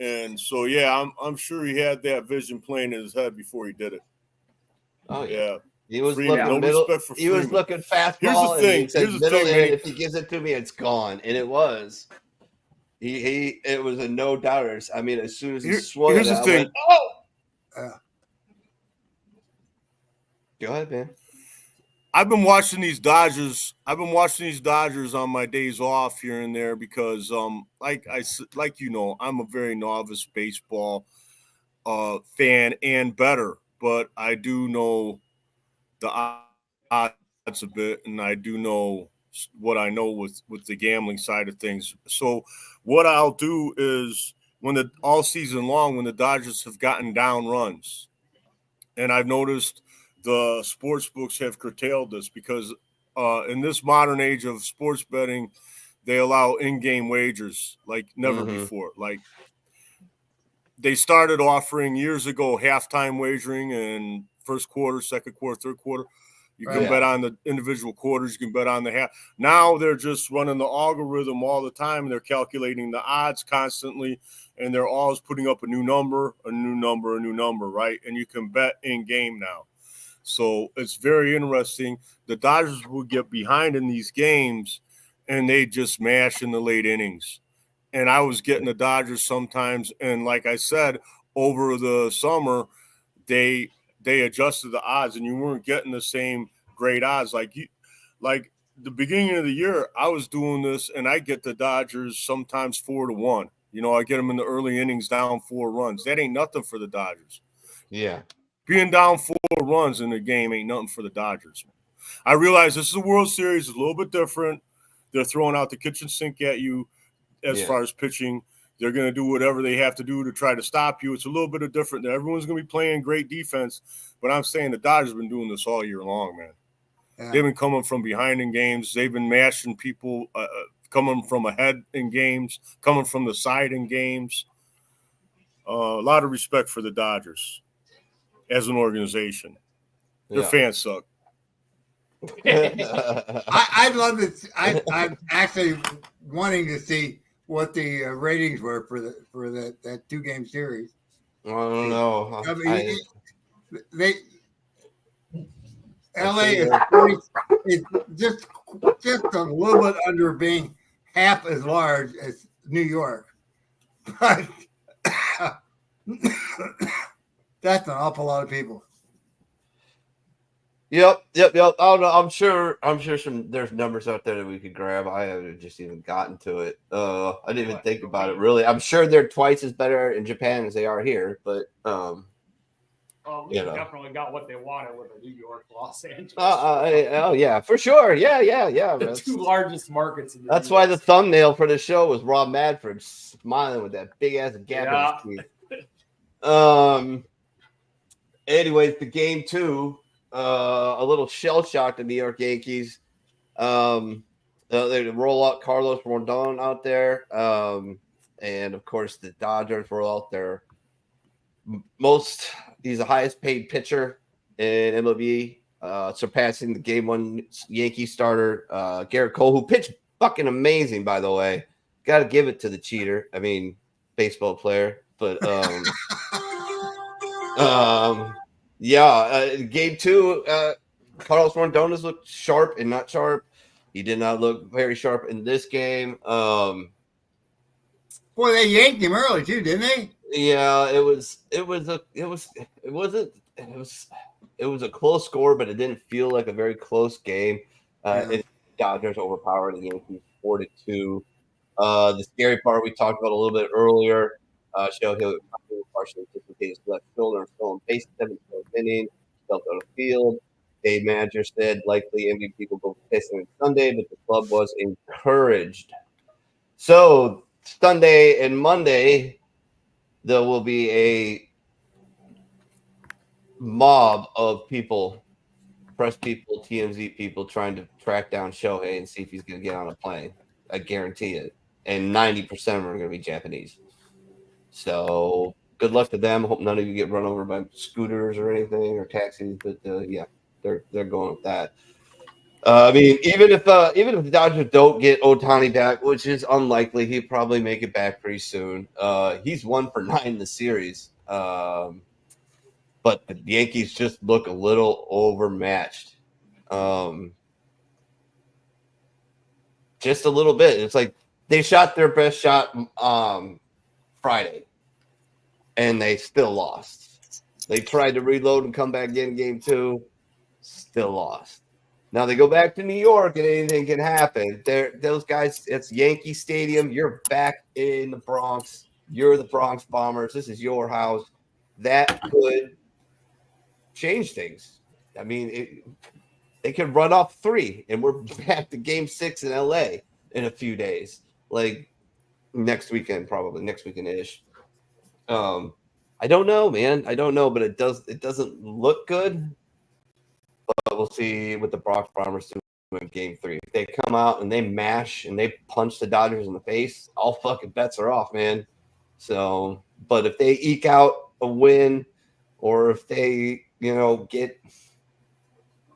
And so, yeah, I'm sure he had that vision playing in his head before he did it. Oh yeah. He was Freeman, looking middle. He was looking fastball. Here's the thing. And he said middle in. If he gives it to me, it's gone, and it was. It was a no doubters. I mean, as soon as he swung it, I went, oh. Go ahead, man. I've been watching these Dodgers. On my days off here and there because, like I'm a very novice baseball fan and better, but I do know the odds a bit, and I do know what I know with the gambling side of things. So what I'll do is all season long, when the Dodgers have gotten down runs, and I've noticed the sports books have curtailed this because in this modern age of sports betting, they allow in-game wagers like never before. Like they started offering years ago halftime wagering and first quarter, second quarter, third quarter. You can bet on the individual quarters. You can bet on the half. Now they're just running the algorithm all the time. And they're calculating the odds constantly, and they're always putting up a new number, right? And you can bet in game now. So it's very interesting. The Dodgers will get behind in these games, and they just mash in the late innings. And I was getting the Dodgers sometimes, and like I said, over the summer, they adjusted the odds, and you weren't getting the same great odds. Like the beginning of the year, I was doing this, and I get the Dodgers sometimes 4-1. I get them in the early innings down 4 runs. That ain't nothing for the Dodgers. Yeah. Being down 4 runs in the game ain't nothing for the Dodgers. I realize this is a World Series, it's a little bit different. They're throwing out the kitchen sink at you as far as pitching. They're going to do whatever they have to do to try to stop you. It's a little bit of different. Everyone's going to be playing great defense, but I'm saying the Dodgers have been doing this all year long, man. Yeah. They've been coming from behind in games. They've been mashing people, coming from ahead in games, coming from the side in games. A lot of respect for the Dodgers as an organization. Their fans suck. I'd love to. I'm actually wanting to see what the ratings were for that 2-game series. I don't know. I mean, LA is just a little bit under being half as large as New York, but that's an awful lot of people. Yep. Oh no, I'm sure there's numbers out there that we could grab. I haven't just even gotten to it. I didn't even think about it really. I'm sure they're twice as better in Japan as they are here, but We definitely got what they wanted with the New York, Los Angeles. Oh yeah, for sure. Yeah. The two largest markets in the That's US. why the thumbnail for the show was Rob Madford smiling with that big ass gap in his teeth. Anyways, the game 2, a little shell shock to New York Yankees. They roll out Carlos Rondon out there, and of course the Dodgers roll out their he's the highest paid pitcher in MLB, surpassing the game 1 Yankee starter, Garrett Cole, who pitched fucking amazing, by the way. Got to give it to the cheater. I mean, baseball player, but game 2, Carlos Rondon looked sharp and not sharp. He did not look very sharp in this game. Boy, they yanked him early too, didn't they? Yeah, it was a close score, but it didn't feel like a very close game. And Dodgers overpowered the Yankees 4-2. The scary part we talked about a little bit earlier. Shohei Ohtani partially dislocated his left shoulder and stolen base in the 7th inning. Stepped on the field. A manager said likely MVP will go pissing on Sunday, but the club was encouraged. So Sunday and Monday, there will be a mob of people, press people, TMZ people, trying to track down Shohei and see if he's going to get on a plane. I guarantee it. And 90% of them are going to be Japanese. So good luck to them. Hope none of you get run over by scooters or anything or taxis. But yeah, they're going with that. I mean, even if the Dodgers don't get Ohtani back, which is unlikely, he'll probably make it back pretty soon. He's 1 for 9 in the series. But the Yankees just look a little overmatched. Just a little bit. It's like they shot their best shot Friday, and they still lost. They tried to reload and come back in game 2, still lost. Now they go back to New York and anything can happen. Those guys, it's Yankee Stadium. You're back in the Bronx. You're the Bronx Bombers. This is your house. That could change things. I mean, they could run off 3, and we're back to game 6 in LA in a few days. Like next weekend-ish. I don't know, man. I don't know, but it doesn't look good. But we'll see what the Bronx Bombers do in game 3. If they come out and they mash and they punch the Dodgers in the face, all fucking bets are off, man. So, but if they eke out a win, or if they, get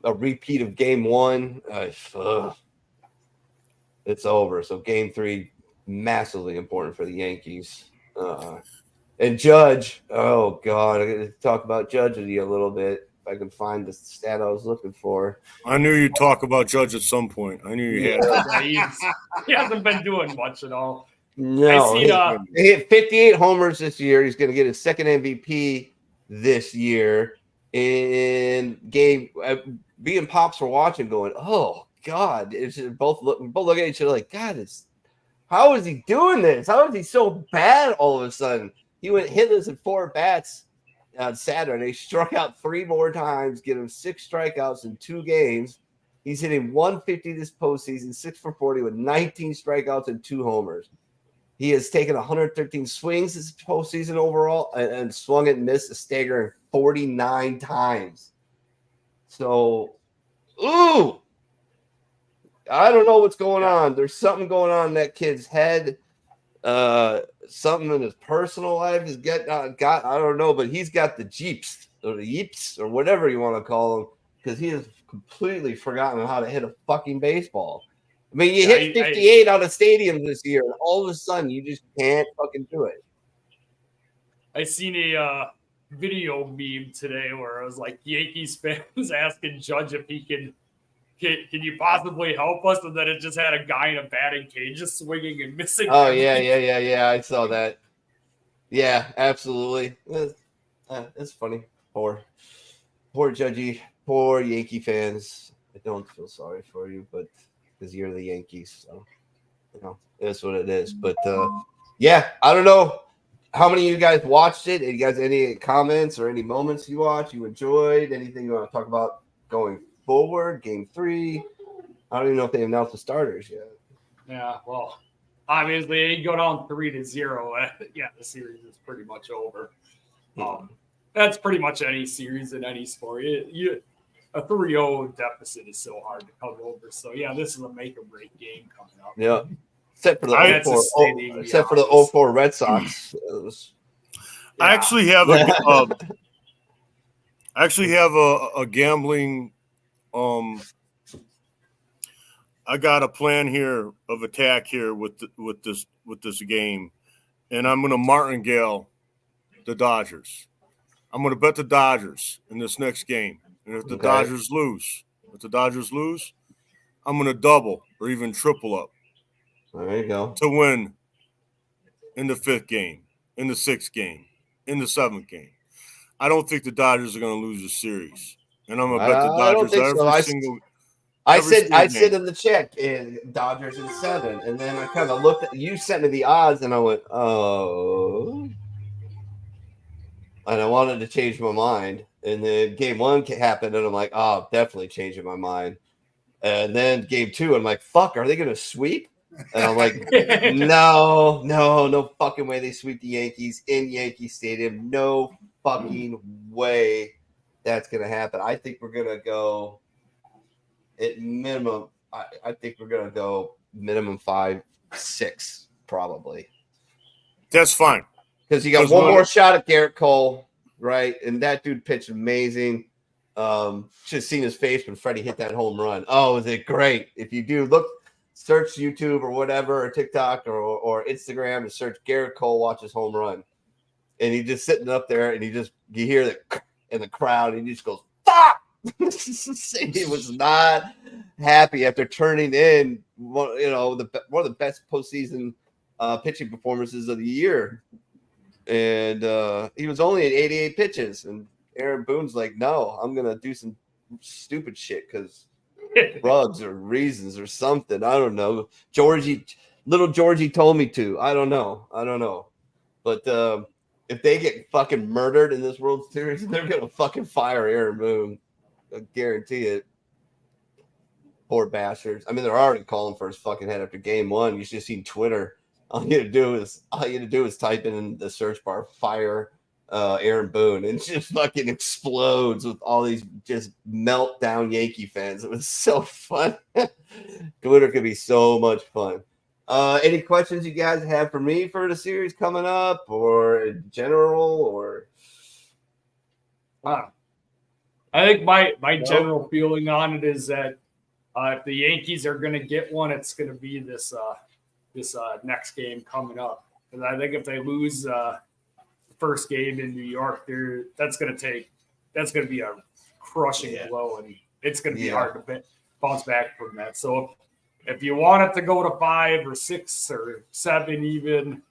a repeat of game 1, it's over. So game 3, massively important for the Yankees. And Judge, oh God, I got to talk about Judge with you a little bit. If I can find the stat I was looking for. I knew you'd talk about Judge at some point. I knew you had. Yeah, he hasn't been doing much at all. No, he hit 58 homers this year. He's going to get his second MVP this year. In game, me and Pops were watching, going, "Oh God!" It's both look at each other like, "God, how is he doing this? How is he so bad all of a sudden?" He went hitless in 4 bats on Saturday, struck out 3 more times, get him 6 strikeouts in 2 games. He's hitting 150 this postseason, 6 for 40 with 19 strikeouts and 2 homers. He has taken 113 swings this postseason overall and swung and missed a staggering 49 times. So, I don't know what's going on. There's something going on in that kid's head. Something in his personal life has got I don't know, but he's got the jeeps or the yeeps or whatever you want to call them, because he has completely forgotten how to hit a fucking baseball. I mean, you hit 58 out of stadiums this year, and all of a sudden you just can't fucking do it. I seen a video meme today where it was like Yankees fans asking Judge if he can you possibly help us? And then it just had a guy in a batting cage just swinging and missing. Oh, yeah. I saw that. Yeah, absolutely. It's funny. Poor Judgy. Poor Yankee fans. I don't feel sorry for you, but because you're the Yankees. So, it is what it is. But, yeah, I don't know. How many of you guys watched it? You guys, any comments or any moments you watched, you enjoyed? Anything you want to talk about going forward? Game 3. I don't even know if they announced the starters yet. Yeah, well, obviously you go down 3-0. Yeah, the series is pretty much over. That's pretty much any series in any sport. A 3-0 deficit is so hard to come over. So yeah, this is a make or break game coming up. Yeah. Except for the That's 04, stating except for the obvious. 04 Red Sox. I actually have a gambling. I got a plan here of attack here with this game, and I'm going to martingale the Dodgers. I'm going to bet the Dodgers in this next game, and if the Dodgers lose, I'm going to double or even triple up. There you go. To win in the 5th game, in the 6th game, in the 7th game. I don't think the Dodgers are going to lose the series, and I'm going to bet the I don't Dodgers think so. every single. I said in the chat, Dodgers in 7, and then I kind of looked at you sent me the odds, and I went, oh, and I wanted to change my mind, and then game 1 happened, and I'm like, oh, definitely changing my mind, and then game 2, I'm like, fuck, are they gonna sweep? And I'm like, no fucking way they sweep the Yankees in Yankee Stadium, no fucking way that's gonna happen. I think we're gonna go. At minimum, I think we're gonna go minimum 5-6 probably. That's fine Because you got one more shot at Garrett Cole, right? And that dude pitched amazing. Should have seen his face when Freddie hit that home run. Oh, was it great? If you do search YouTube or whatever, or TikTok or Instagram, and search Garrett Cole watches home run, and he's just sitting up there, and you hear that in the crowd, and he just goes, "Fuck!" He was not happy after turning in one of the best postseason pitching performances of the year, and he was only at 88 pitches, and Aaron Boone's like, "No, I'm gonna do some stupid shit because drugs or reasons or something. I don't know. Little Georgie told me to. I don't know, but if they get fucking murdered in this World Series, they're gonna fucking fire Aaron Boone. I guarantee it. Poor bastards. I mean, they're already calling for his fucking head after game 1. You should have seen Twitter. All you had to do is type in the search bar, fire Aaron Boone, and it just fucking explodes with all these just meltdown Yankee fans. It was so fun. Twitter could be so much fun. Any questions you guys have for me for the series coming up, or in general, or? I think my general feeling on it is that if the Yankees are going to get one, it's going to be this next game coming up. Because I think if they lose the first game in New York, that's going to be a crushing blow, and it's going to be hard to bounce back from that. So if you want it to go to 5 or 6 or 7 even,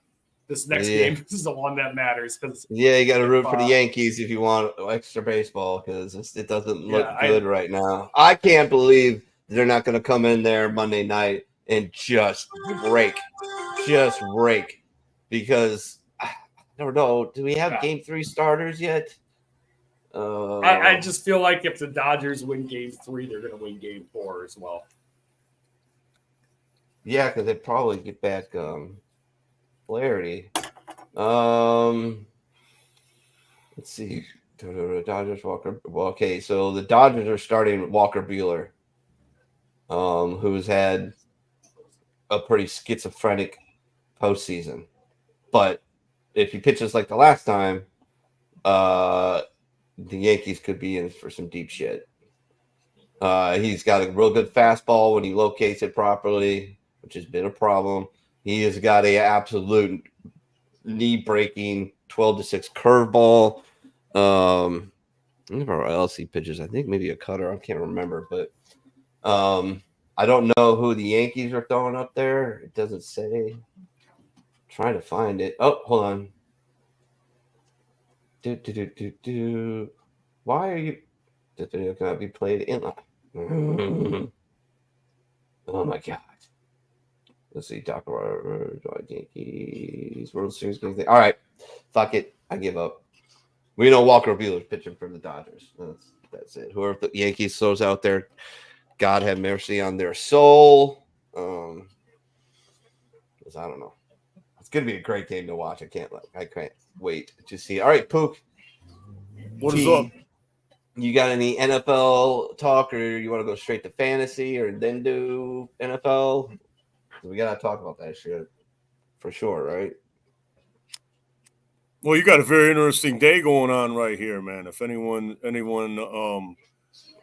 this next game is the one that matters. You got to root for the Yankees if you want extra baseball, because it doesn't look good right now. I can't believe they're not going to come in there Monday night and just break, because I don't know. Do we have game 3 starters yet? I just feel like if the Dodgers win game 3, they're going to win game 4 as well. Yeah, because they probably get back Flaherty. Let's see. Dodgers, Walker. Well, okay, so the Dodgers are starting Walker Buehler, who's had a pretty schizophrenic postseason. But if he pitches like the last time, the Yankees could be in for some deep shit. He's got a real good fastball when he locates it properly, which has been a problem. He has got a absolute knee-breaking 12-6 curveball. I don't know what else he pitches. I think maybe a cutter. I can't remember, but I don't know who the Yankees are throwing up there. It doesn't say. I'm trying to find it. Oh, hold on. Why are you? This video cannot be played in. Oh my god! Let's see. Yankees World Series. All right, fuck it. I give up. We know Walker Buehler's pitching for the Dodgers. That's it. Whoever the Yankees throws out there, God have mercy on their soul. I don't know. It's gonna be a great game to watch. I can't wait to see. All right, Pook. What is up? You got any NFL talk, or you want to go straight to fantasy, or then do NFL? We gotta talk about that shit for sure, right? Well, you got a very interesting day going on right here, man. If anyone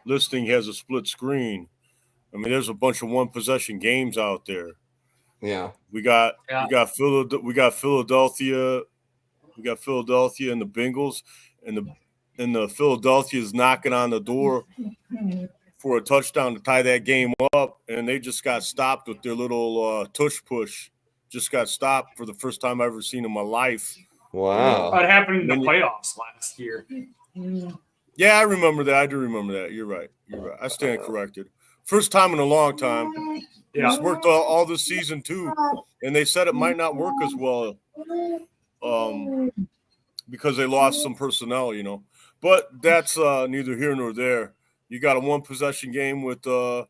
listening has a split screen, I mean, there's a bunch of one possession games out there. Yeah, we got Philadelphia, we got Philadelphia and the Bengals, and the Philadelphia is knocking on the door for a touchdown to tie that game up, and they just got stopped with their little tush push. Just got stopped for the first time I've ever seen in my life. Wow. What happened in the playoffs last year? Yeah, I remember that. I do remember that. You're right. I stand corrected. First time in a long time. Yeah. It's worked all this season too, and they said it might not work as well, because they lost some personnel, But that's neither here nor there. You got a one possession game with the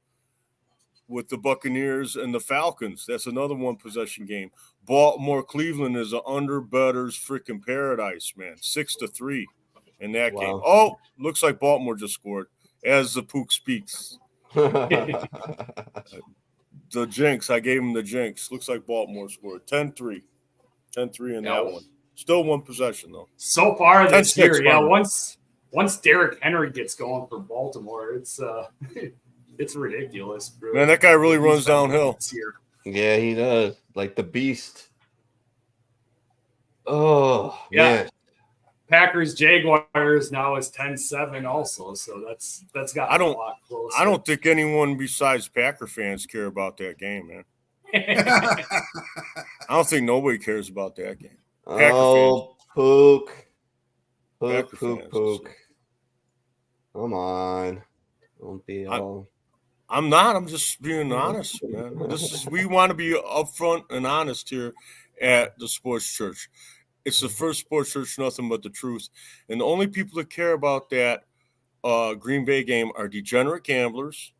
Buccaneers and the Falcons. That's another one possession game. Baltimore Cleveland is an under bettors freaking paradise, man. 6-3 in that game. Oh, looks like Baltimore just scored as the Pook speaks. The jinx. I gave him the jinx. Looks like Baltimore scored 10-3. 10-3 in that one. Still one possession though. So far this year, yeah. Finally. Once Derrick Henry gets going for Baltimore, it's ridiculous, bro. Man, that guy really runs downhill. Yeah, he does. Like the beast. Oh, yeah. Man. Packers Jaguars now is 10-7 also, so that's got a lot closer. I don't think anyone besides Packer fans care about that game, man. I don't think nobody cares about that game. Pook. Pook. Come on. Don't be all. I'm not. I'm just being honest, man. We want to be upfront and honest here at the Sports Church. It's the first sports church, nothing but the truth. And the only people that care about that Green Bay game are degenerate gamblers,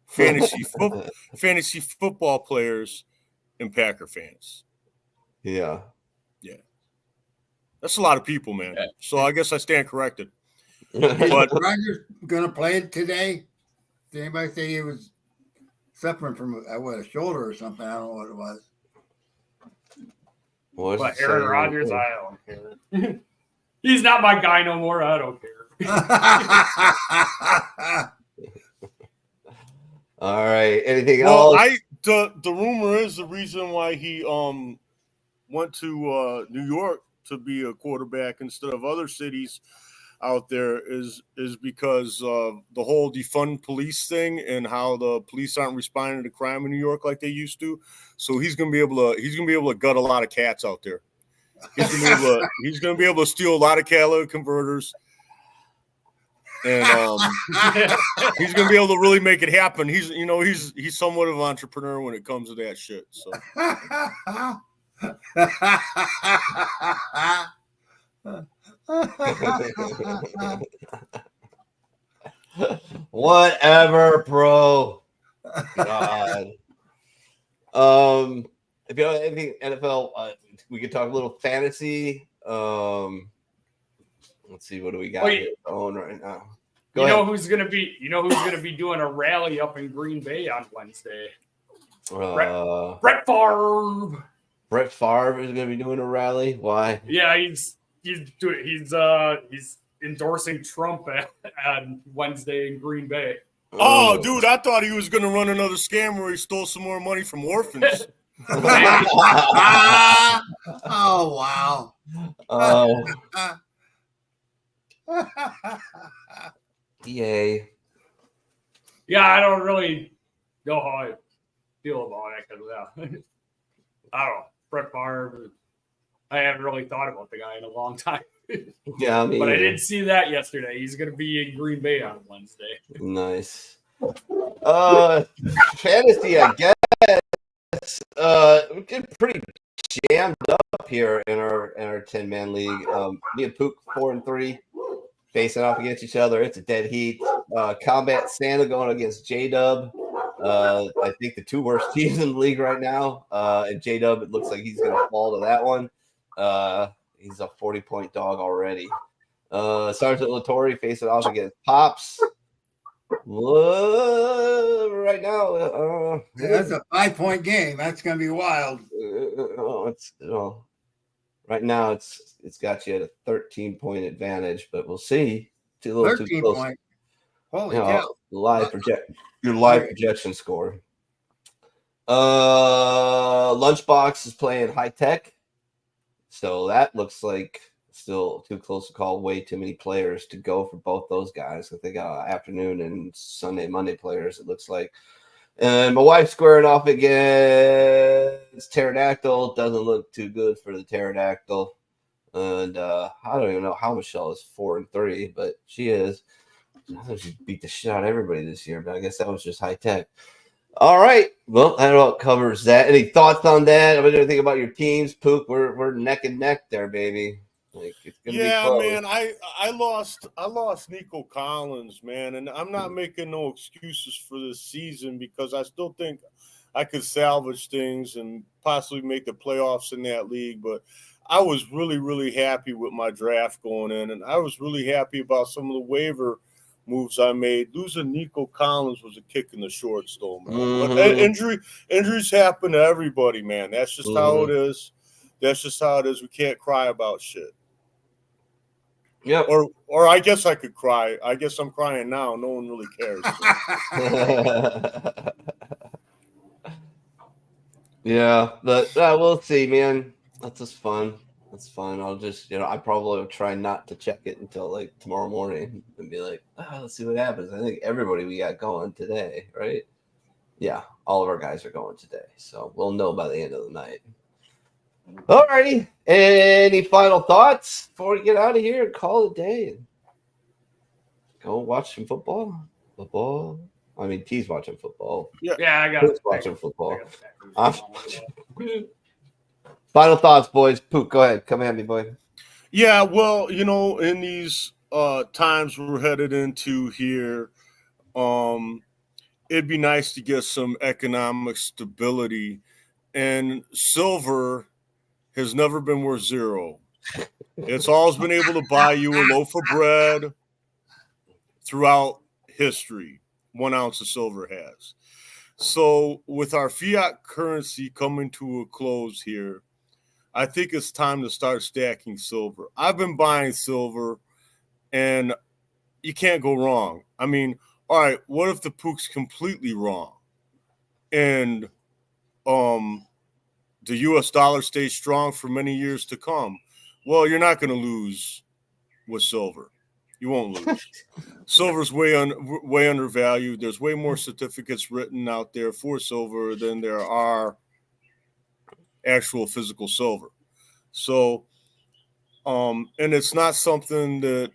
fantasy football players, and Packer fans. Yeah. That's a lot of people, man. So I guess I stand corrected. But Rodgers going to play it today? Did anybody say he was suffering from a shoulder or something? I don't know what it was. But Aaron Rodgers, I don't care. He's not my guy no more. I don't care. All right. Anything else? The rumor is the reason why he went to New York to be a quarterback instead of other cities out there is because of the whole defund police thing and how the police aren't responding to crime in New York like they used to. So he's gonna be able to gut a lot of cats out there. He's gonna be able to steal a lot of catalytic converters, and he's gonna be able to really make it happen. He's somewhat of an entrepreneur when it comes to that shit. So. Whatever, bro. God. If you have anything NFL, we could talk a little fantasy. Let's see, what do we got going right now? You know who's gonna be doing a rally up in Green Bay on Wednesday? Brett Favre. Brett Favre is gonna be doing a rally. Why? Yeah, he's endorsing Trump on Wednesday in Green Bay. Oh, dude, I thought he was going to run another scam where he stole some more money from orphans. Oh, wow. Yay. Yeah, I don't really know how I feel about it because I don't know. Brett Favre, I haven't really thought about the guy in a long time. Yeah, but I did see that yesterday. He's going to be in Green Bay on Wednesday. Nice. Fantasy, I guess. we're getting pretty jammed up here in our 10-man league. Me and Pook 4-3 facing off against each other. It's a dead heat. Combat Santa going against J-Dub. I think the two worst teams in the league right now. And J-Dub, it looks like he's going to fall to that one. He's a 40-point dog already. Sergeant Latore facing off against Pops. Right now, That's a 5-point game. That's going to be wild. Right now it's got you at a 13-point advantage, but we'll see. Too little too 13 close. point. Holy You know, cow. your live projection score. Lunchbox is playing High Tech, so that looks like still too close to call. Way too many players to go for both those guys. I think afternoon and Monday players, it looks like. And my wife's squaring off against Pterodactyl. Doesn't look too good for the Pterodactyl. And I don't even know how Michelle is 4-3, but she is. I thought she beat the shit out of everybody this year, but I guess that was just High Tech. All right. Well, that about covers that. Any thoughts on that? What do you think about your teams, Pook? We're neck and neck there, baby. Like, it's gonna be close. Man, I lost Nico Collins, man, and I'm not making no excuses for this season because I still think I could salvage things and possibly make the playoffs in that league. But I was really, really happy with my draft going in, and I was really happy about some of the waiver moves I made. Losing Nico Collins was a kick in the shorts, though, man. Mm-hmm. But injuries happen to everybody, man. That's just how it is. That's just how it is. We can't cry about shit. Yeah. Or I guess I could cry. I guess I'm crying now. No one really cares. Yeah, but we'll see, man. That's just fun. That's fun. I'll just, I probably will try not to check it until like tomorrow morning and be like, let's see what happens. I think everybody we got going today, right? Yeah, all of our guys are going today. So we'll know by the end of the night. All righty. Any final thoughts before we get out of here and call it a day? Go watch some football? I mean, T's watching football. Yeah, I got Pook's watching football. I'm watching. Final thoughts, boys. Pook, go ahead. Come at me, boy. Yeah, well, in these times we're headed into here, it'd be nice to get some economic stability. And silver has never been worth zero. It's always been able to buy you a loaf of bread throughout history. 1 ounce of silver has. So with our fiat currency coming to a close here, I think it's time to start stacking silver. I've been buying silver, and you can't go wrong. I mean, all right, what if the Pook's completely wrong? And the U.S. dollar stays strong for many years to come. Well, you're not going to lose with silver. You won't lose. Silver's way undervalued. There's way more certificates written out there for silver than there are actual physical silver. So, and it's not something that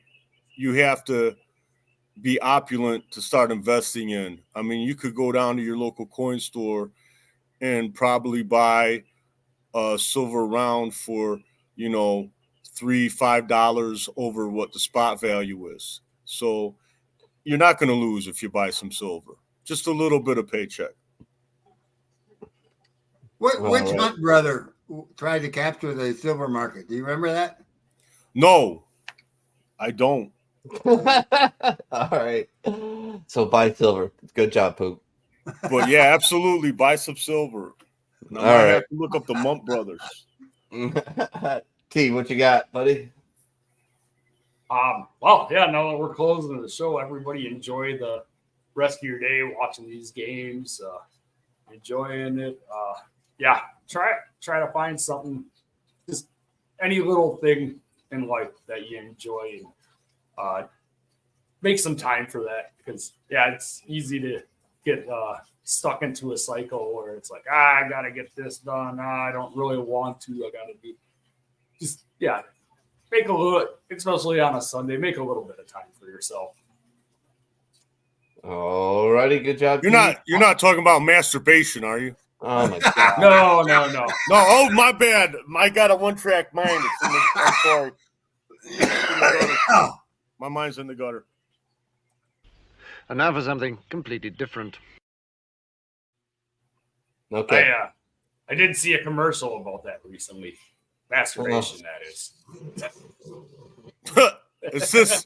you have to be opulent to start investing in. I mean, you could go down to your local coin store and probably buy a silver round for, $3-5 over what the spot value is. So you're not going to lose if you buy some silver. Just a little bit of paycheck. Which Hunt brother tried to capture the silver market? Do you remember that? No, I don't. All right. So buy silver. Good job, Pook. But yeah, absolutely. Buy some silver. And I might have to look up the Mump brothers. T, what you got, buddy? Well, yeah, now that we're closing the show, everybody enjoy the rest of your day watching these games, enjoying it. Yeah, try to find something, just any little thing in life that you enjoy, and make some time for that, because it's easy to get stuck into a cycle where it's like, I gotta get this done. I don't really want to. I gotta do just make a little, especially on a Sunday, make a little bit of time for yourself. All righty, good job. You're not talking about masturbation, are you? Oh my god. No. No, oh my bad. I got a one-track mind. I'm sorry. It's in the gutter. My mind's in the gutter. And now for something completely different. Okay. I did see a commercial about that recently. Masturbation, that is. It's this.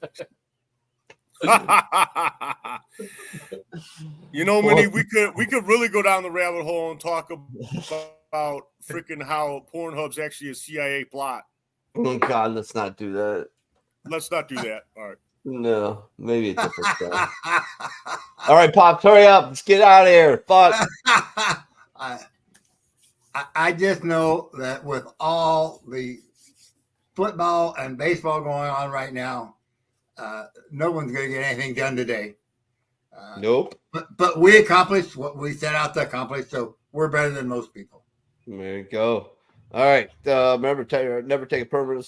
You know, Minnie, we could really go down the rabbit hole and talk about freaking how Pornhub's actually a CIA plot. Oh God, let's not do that. Let's not do that. All right. No, maybe a different time. All right, Pops, hurry up. Let's get out of here. Fuck. I just know that with all the football and baseball going on right now, no one's going to get anything done today. Nope. But we accomplished what we set out to accomplish, so we're better than most people. There you go. All right. Remember, never take a permanent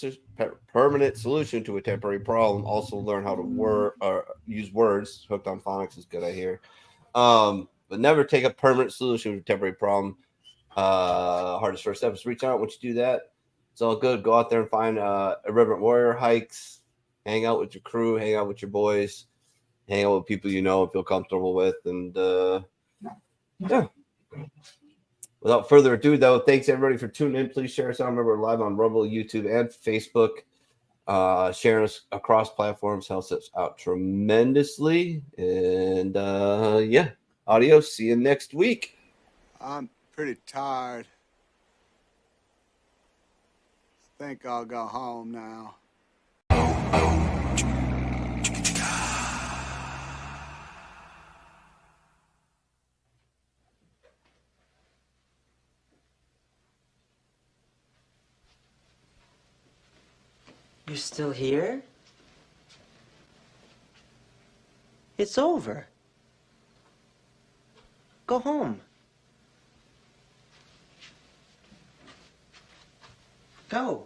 solution to a temporary problem. Also, learn how to use words. Hooked on phonics is good, I hear. But never take a permanent solution to a temporary problem. Hardest first step is reach out. Once you do that, it's all good. Go out there and find Irreverent Warrior hikes. Hang out with your crew. Hang out with your boys. Hang out with people you know and feel comfortable with. And yeah. Without further ado, though, thanks everybody for tuning in. Please share us out. Remember, we're live on Rumble, YouTube, and Facebook. Sharing us across platforms helps us out tremendously. And yeah, adios. See you next week. I'm pretty tired. Think I'll go home now. You're still here? It's over. Go home. Go.